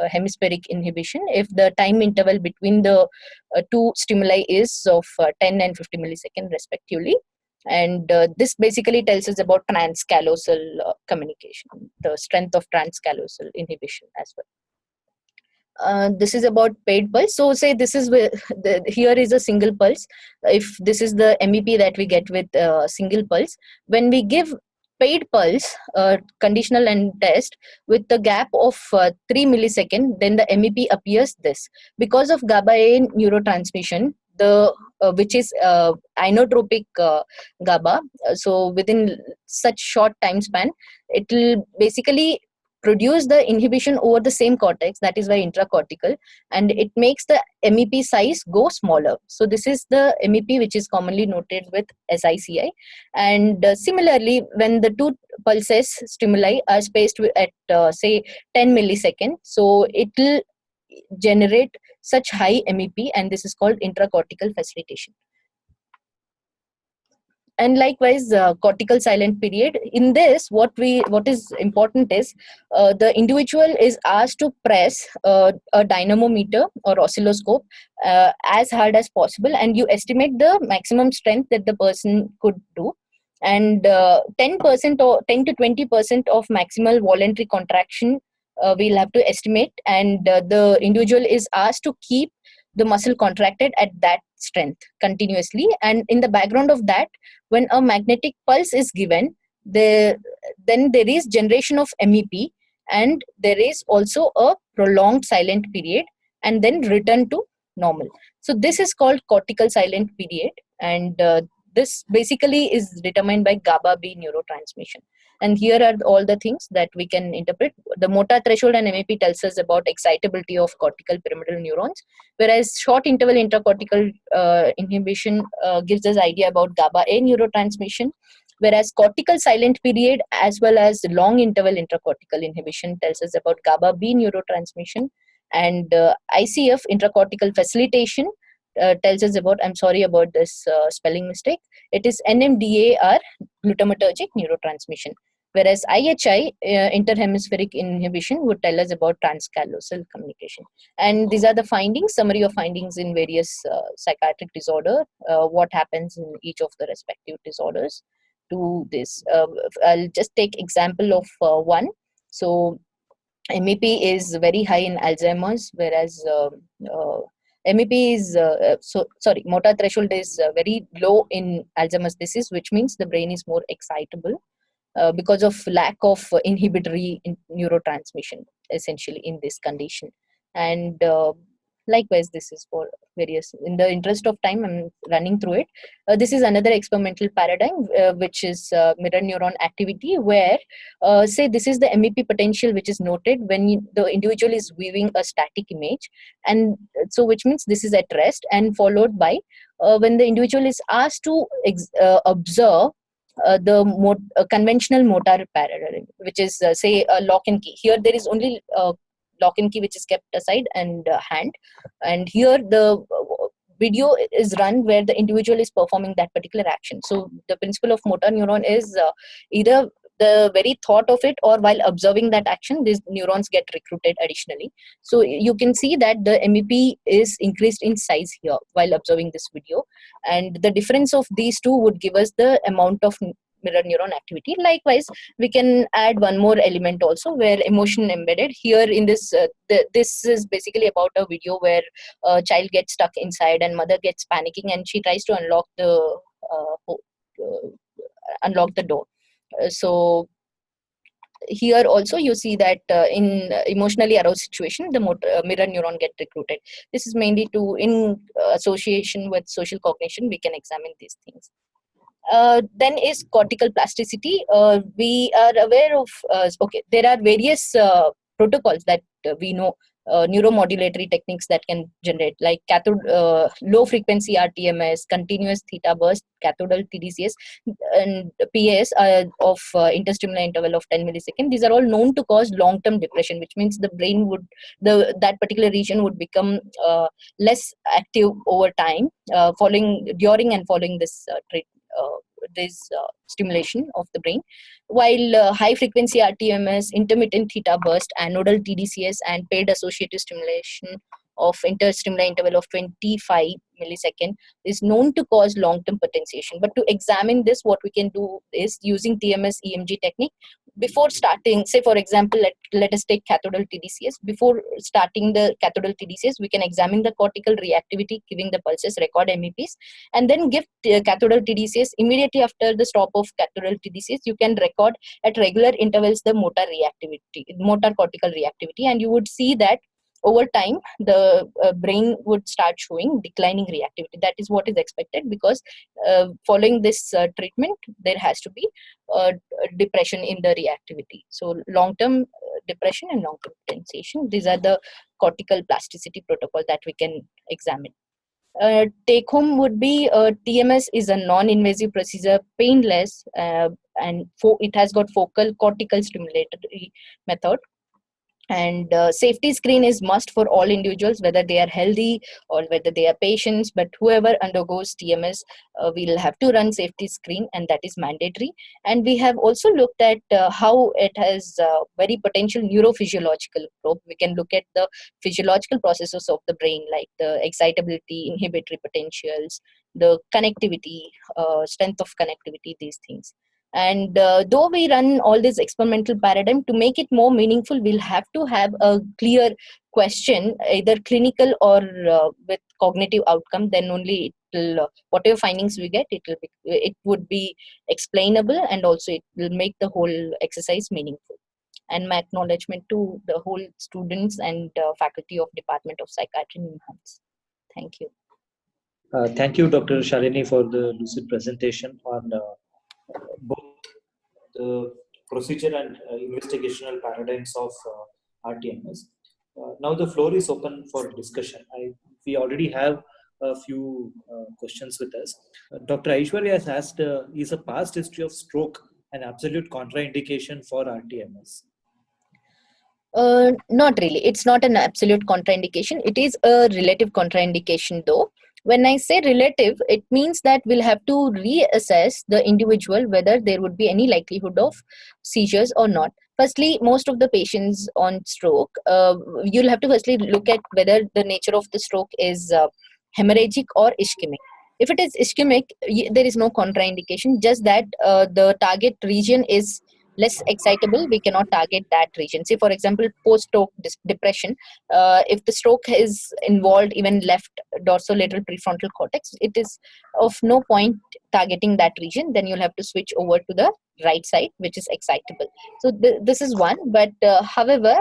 hemispheric inhibition if the time interval between the two stimuli is of 10 and 50 millisecond respectively. And this basically tells us about transcallosal communication, the strength of transcallosal inhibition as well. This is about paired pulse. So say this is where here is a single pulse. If this is the MEP that we get with single pulse, when we give paired pulse, conditional and test with the gap of 3 milliseconds, then the MEP appears this. Because of GABA A neurotransmission, the which is inotropic GABA, so within such short time span, it will basically produce the inhibition over the same cortex, that is why intracortical, and it makes the MEP size go smaller. So this is the MEP which is commonly noted with SICI. And similarly, when the two pulses stimuli are spaced at say 10 milliseconds, so it will generate such high MEP, and this is called intracortical facilitation. And likewise, cortical silent period. In this, what is important is the individual is asked to press a dynamometer or oscilloscope as hard as possible, and you estimate the maximum strength that the person could do. And 10% or 10 to 20% of maximal voluntary contraction we'll have to estimate, and the individual is asked to keep the muscle contracted at that strength continuously. And in the background of that, when a magnetic pulse is given, then there is generation of MEP, and there is also a prolonged silent period, and then return to normal. So this is called cortical silent period, and this basically is determined by GABA B neurotransmission. And here are all the things that we can interpret. The motor threshold and MEP tells us about excitability of cortical pyramidal neurons, whereas short interval intracortical inhibition gives us idea about GABA A neurotransmission, whereas cortical silent period as well as long interval intracortical inhibition tells us about GABA B neurotransmission. And ICF, intracortical facilitation, tells us about, I'm sorry about this spelling mistake, it is NMDAR, glutamatergic neurotransmission, whereas IHI, interhemispheric inhibition, would tell us about transcallosal communication. And these are the findings, summary of findings in various psychiatric disorder, what happens in each of the respective disorders to this. I'll just take example of one. So MEP is very high in Alzheimer's, whereas MEP is motor threshold is very low in Alzheimer's disease, which means the brain is more excitable because of lack of inhibitory neurotransmission, essentially, in this condition. And likewise, this is for various. In the interest of time, I'm running through it. This is another experimental paradigm, which is mirror neuron activity, where say this is the MEP potential which is noted when the individual is viewing a static image, and so which means this is at rest, and followed by when the individual is asked to observe the conventional motor paradigm, which is say a lock and key. Here there is only lock and key which is kept aside, and hand, and here the video is run where the individual is performing that particular action. So the principle of motor neuron is either the very thought of it, or while observing that action, these neurons get recruited additionally. So you can see that the MEP is increased in size here while observing this video, and the difference of these two would give us the amount of mirror neuron activity. Likewise, we can add one more element also, where emotion embedded. Here in this, this is basically about a video where a child gets stuck inside and mother gets panicking, and she tries to unlock the door. So here also you see that in emotionally aroused situation, the mirror neuron get recruited. This is mainly to, in association with social cognition, we can examine these things. Then is cortical plasticity. We are aware of, there are various protocols that we know, neuromodulatory techniques that can generate, like cathode, low frequency RTMS, continuous theta burst, cathodal TDCS, and PAS of interstimular interval of 10 milliseconds. These are all known to cause long-term depression, which means the brain would, that particular region would become less active over time, during and following this stimulation of the brain, while high frequency RTMS, intermittent theta burst, anodal TDCS, and paired associative stimulation of interstimular interval of 25 millisecond is known to cause long-term potentiation. But to examine this, what we can do is using TMS EMG technique. Before starting, say for example, let us take cathodal TDCS. Before starting the cathodal TDCS, we can examine the cortical reactivity, giving the pulses, record MEPs, and then give cathodal TDCS. Immediately after the stop of cathodal TDCS, you can record at regular intervals the motor reactivity, motor cortical reactivity, and you would see that over time the brain would start showing declining reactivity. That is what is expected, because following this treatment there has to be depression in the reactivity. So long-term depression and long-term potentiation, these are the cortical plasticity protocol that we can examine. Take home would be TMS is a non-invasive procedure, painless, and it has got focal cortical stimulatory method. And safety screen is must for all individuals, whether they are healthy or whether they are patients. But whoever undergoes TMS will have to run safety screen, and that is mandatory. And we have also looked at how it has very potential neurophysiological probe. We can look at the physiological processes of the brain, like the excitability, inhibitory potentials, the connectivity, strength of connectivity, these things. And though we run all this experimental paradigm, to make it more meaningful, we'll have to have a clear question, either clinical or with cognitive outcome. Then only it will, whatever findings we get, it would be explainable, and also it will make the whole exercise meaningful. And my acknowledgement to the whole students and faculty of Department of Psychiatry in NIMHANS. Thank you. Thank you, Dr. Shalini, for the lucid presentation on both the procedure and investigational paradigms of RTMS. Now the floor is open for discussion. We already have a few questions with us. Dr. Aishwarya has asked, is a past history of stroke an absolute contraindication for RTMS? Not really. It's not an absolute contraindication. It is a relative contraindication though. When I say relative, it means that we'll have to reassess the individual whether there would be any likelihood of seizures or not. Firstly, most of the patients on stroke, you'll have to firstly look at whether the nature of the stroke is hemorrhagic or ischemic. If it is ischemic, there is no contraindication, just that the target region is less excitable. We cannot target that region. Say for example, post-stroke depression, if the stroke is involved even left dorsolateral prefrontal cortex, it is of no point targeting that region. Then you'll have to switch over to the right side, which is excitable. So this is one. But however,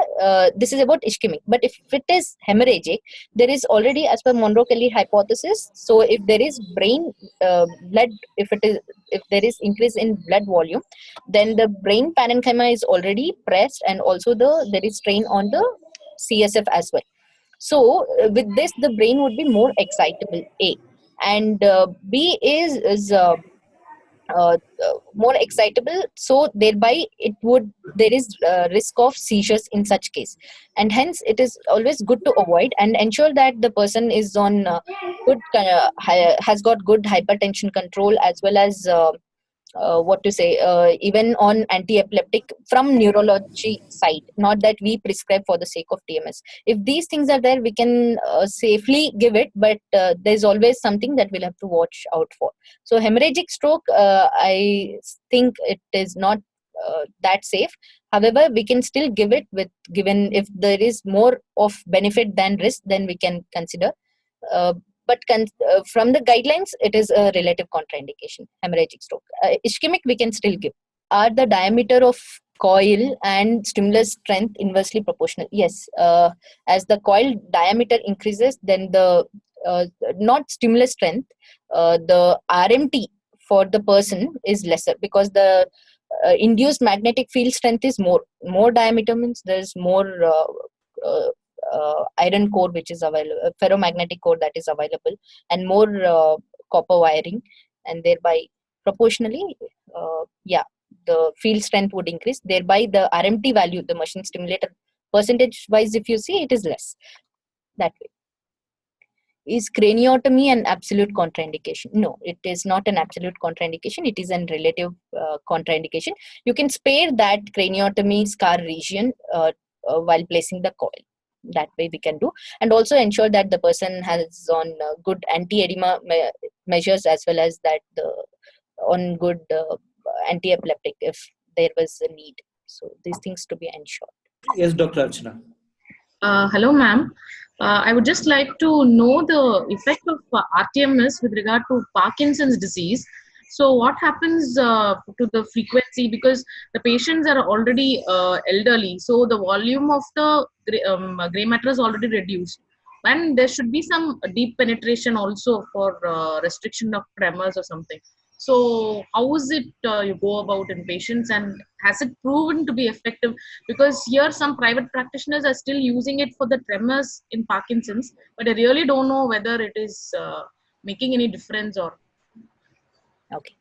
this is about ischemic. But if it is hemorrhagic, there is already, as per Monro-Kelly hypothesis, so if there is brain blood, if there is increase in blood volume, then the brain parenchyma is already pressed, and also there is strain on the CSF as well. So with this, the brain would be more excitable, A. And B is more excitable, so thereby there is risk of seizures in such case, and hence it is always good to avoid and ensure that the person is on has got good hypertension control, as well as even on anti-epileptic from neurology side, not that we prescribe for the sake of TMS. If these things are there, we can safely give it, but there's always something that we'll have to watch out for. So hemorrhagic stroke, I think it is not that safe. However, we can still give it given if there is more of benefit than risk, then we can consider. But from the guidelines, it is a relative contraindication, hemorrhagic stroke. Ischemic, we can still give. Are the diameter of coil and stimulus strength inversely proportional? Yes. As the coil diameter increases, then the not stimulus strength, the RMT for the person is lesser, because the induced magnetic field strength is more. More diameter means there's more iron core which is available, ferromagnetic core that is available, and more copper wiring, and thereby proportionally the field strength would increase, thereby the RMT value, the machine stimulator percentage wise, if you see, it is less that way. Is craniotomy an absolute contraindication? No, it is not an absolute contraindication. It is a relative contraindication. You can spare that craniotomy scar region while placing the coil. that way we can do, and also ensure that the person has on good anti-edema measures, as well as that on good anti-epileptic if there was a need. So these things to be ensured. Yes, Dr. Archana. Hello, ma'am. I would just like to know the effect of RTMS with regard to Parkinson's disease. So, what happens to the frequency? Because the patients are already elderly, so the volume of the gray matter is already reduced, and there should be some deep penetration also for restriction of tremors or something. So, how is it you go about in patients, and has it proven to be effective? Because here some private practitioners are still using it for the tremors in Parkinson's, but I really don't know whether it is making any difference or. Okay.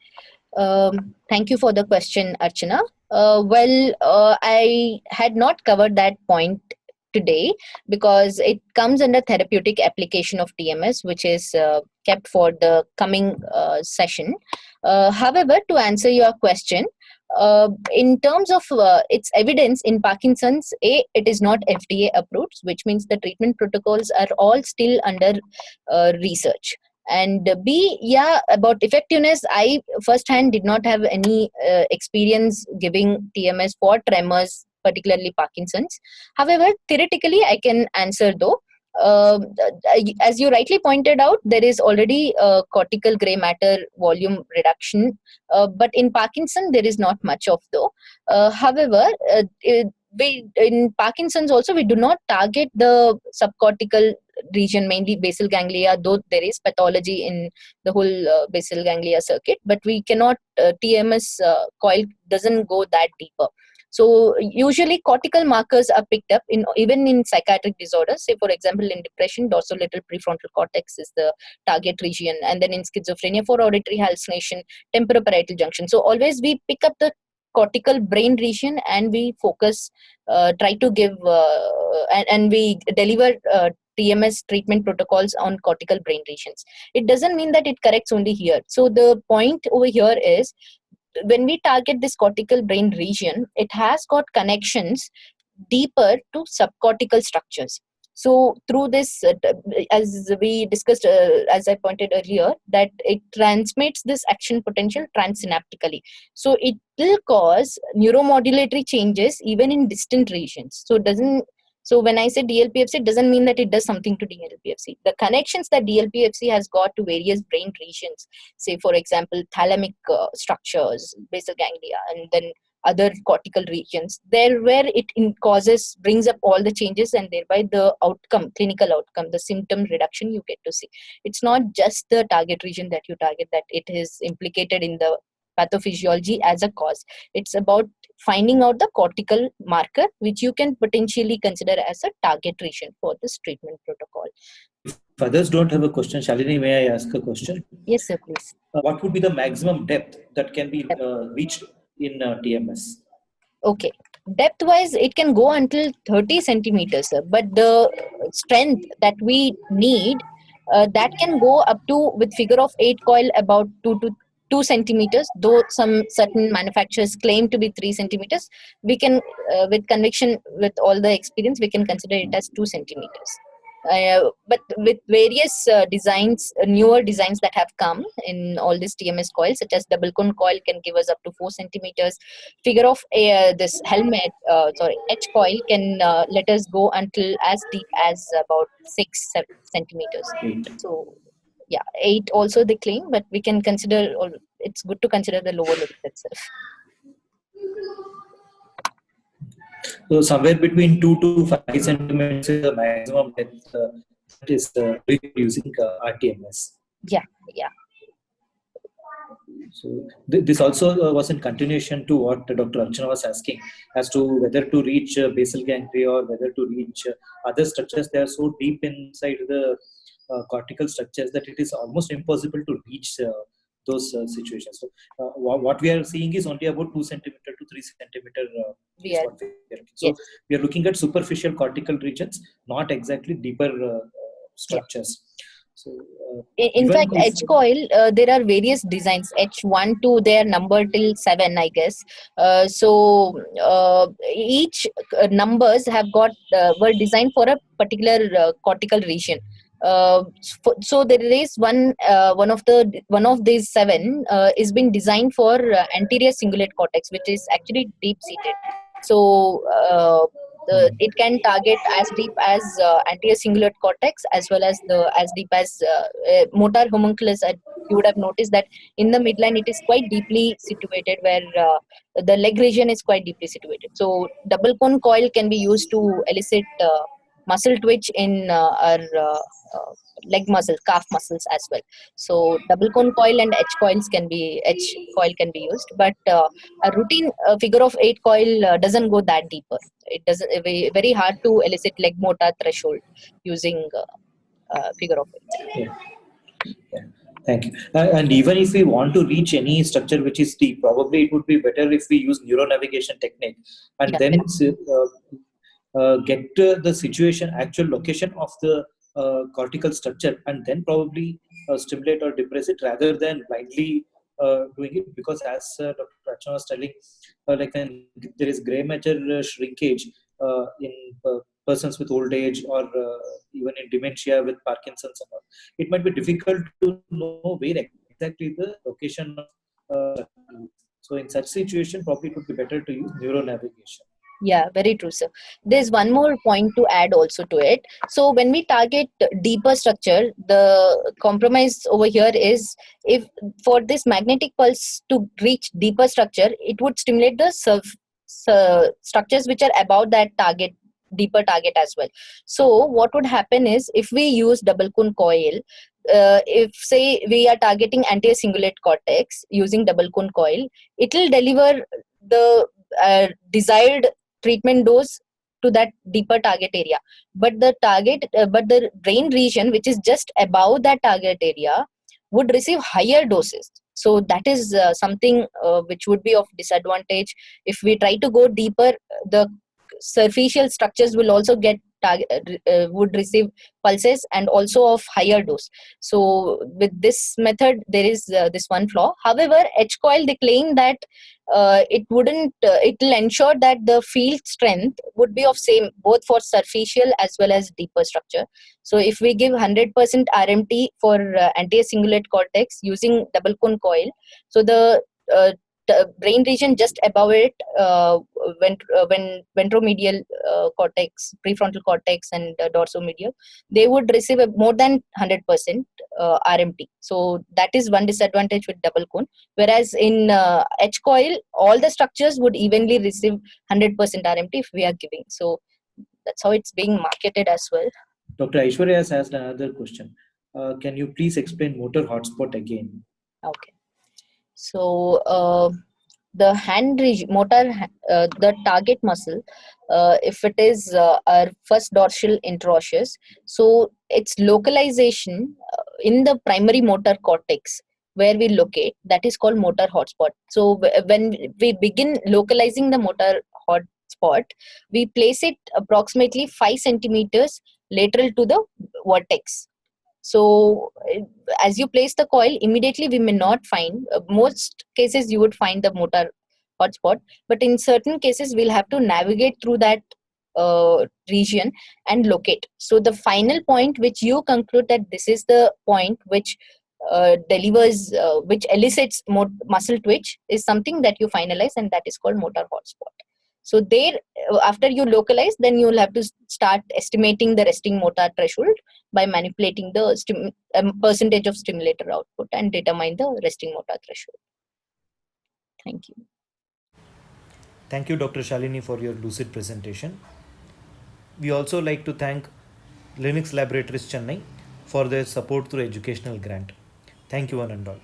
Thank you for the question, Archana. I had not covered that point today because it comes under therapeutic application of TMS, which is kept for the coming session. However, to answer your question, in terms of its evidence in Parkinson's, it is not FDA approved, which means the treatment protocols are all still under research. And about effectiveness, I firsthand did not have any experience giving TMS for tremors, particularly Parkinson's. However, theoretically, I can answer though. As you rightly pointed out, there is already cortical gray matter volume reduction, but in Parkinson there is not much of though. However, in Parkinson's also we do not target the subcortical region, mainly basal ganglia, though there is pathology in the whole basal ganglia circuit, but we cannot TMS coil doesn't go that deeper. So usually cortical markers are picked up even in psychiatric disorders. Say for example in depression, dorsolateral prefrontal cortex is the target region, and then in schizophrenia for auditory hallucination, temporoparietal junction. So always we pick up the cortical brain region and we focus, try to give and we deliver TMS treatment protocols on cortical brain regions. It doesn't mean that it corrects only here. So the point over here is, when we target this cortical brain region, it has got connections deeper to subcortical structures. So through this, as we discussed, as I pointed earlier, that it transmits this action potential transsynaptically. So it will cause neuromodulatory changes even in distant regions. So when I say DLPFC, it doesn't mean that it does something to DLPFC. The connections that DLPFC has got to various brain regions, say for example, thalamic structures, basal ganglia, and then other cortical regions, there where it brings up all the changes, and thereby the outcome, clinical outcome, the symptom reduction you get to see. It's not just the target region that you target, that it is implicated in the pathophysiology as a cause. It's about finding out the cortical marker, which you can potentially consider as a target region for this treatment protocol. If others don't have a question, Shalini, may I ask a question? Yes, sir, please. What would be the maximum depth that can be reached in TMS? Okay. Depth wise, it can go until 30 centimeters, sir. But the strength that we need, that can go up to, with figure of 8 coil, about 2 centimeters, though some certain manufacturers claim to be 3 centimeters. We can, with conviction, with all the experience, we can consider it as 2 centimeters. But with various designs, newer designs that have come in all these TMS coils, such as double cone coil can give us up to 4 centimeters. Figure of this H coil can let us go until as deep as about 6 centimeters. 8. So yeah, 8 also they claim, but we can consider, or it's good to consider the lower limit itself. So somewhere between 2 to 5 centimeters is the maximum depth that is using RTMS. Yeah. So this also was in continuation to what Dr. Archana was asking as to whether to reach basal ganglia or whether to reach other structures. They are so deep inside the cortical structures that it is almost impossible to reach those situations. So what we are seeing is only about 2 centimeter to 3 centimeter. So we are looking at superficial cortical regions, not exactly deeper structures. So In even fact, if H coil, there are various designs. H1 to they are numbered till 7, I guess. Each numbers have got were designed for a particular cortical region. So there is one of these 7 is been designed for anterior cingulate cortex, which is actually deep seated. So it can target as deep as anterior cingulate cortex, as well as the as deep as motor homunculus. You would have noticed that in the midline it is quite deeply situated, where the leg region is quite deeply situated. So double cone coil can be used to elicit muscle twitch in our leg muscles, calf muscles as well. So double cone coil and H coil can be used, but a routine figure of 8 coil doesn't go that deeper. It doesn't very hard to elicit leg motor threshold using figure of 8. yeah, yeah. Thank you. And even if we want to reach any structure which is deep, probably it would be better if we use neuronavigation technique and Yeah, then get the situation, actual location of the cortical structure, and then probably stimulate or depress it rather than blindly doing it. Because as Dr. Rachna was telling, like when there is gray matter shrinkage in persons with old age, or even in dementia with Parkinson's and all, it might be difficult to know where exactly the location of so in such situation probably it would be better to use neuronavigation. yeah, very true, sir. There's one more point to add also to it. So when we target deeper structure, the compromise over here is, if for this magnetic pulse to reach deeper structure, it would stimulate the structures which are above that target, deeper target as well. So what would happen is, if we use double cone coil, if say we are targeting anterior cingulate cortex using double cone coil, it will deliver the desired treatment dose to that deeper target area, but the brain region which is just above that target area would receive higher doses. So that is something which would be of disadvantage. If we try to go deeper, the superficial structures will also get would receive pulses and also of higher dose. So with this method there is this one flaw. However, H coil, they claim that it will ensure that the field strength would be of same both for superficial as well as deeper structure. So if we give 100% RMT for anterior cingulate cortex using double cone coil, so the brain region just above it, when ventromedial cortex, prefrontal cortex, and dorsomedial, they would receive more than 100% RMT. So that is one disadvantage with double cone. Whereas in H coil, all the structures would evenly receive 100% RMT if we are giving. So that's how it's being marketed as well. Dr. Aishwarya has asked another question. Can you please explain motor hotspot again? Okay. So the hand region, the target muscle, if it is our first dorsal interosseous, so its localization in the primary motor cortex where we locate, that is called motor hotspot. So when we begin localizing the motor hotspot, we place it approximately 5 centimeters lateral to the vertex. So as you place the coil, immediately we may not find, most cases you would find the motor hotspot, but in certain cases we'll have to navigate through that region and locate. So the final point which you conclude that this is the point which delivers, which elicits muscle twitch, is something that you finalize, and that is called motor hotspot. So there, after you localize, then you will have to start estimating the resting motor threshold by manipulating the percentage of stimulator output and determine the resting motor threshold. Thank you. Thank you, Dr. Shalini, for your lucid presentation. We also like to thank Linux Laboratories Chennai for their support through educational grant. Thank you, one and all.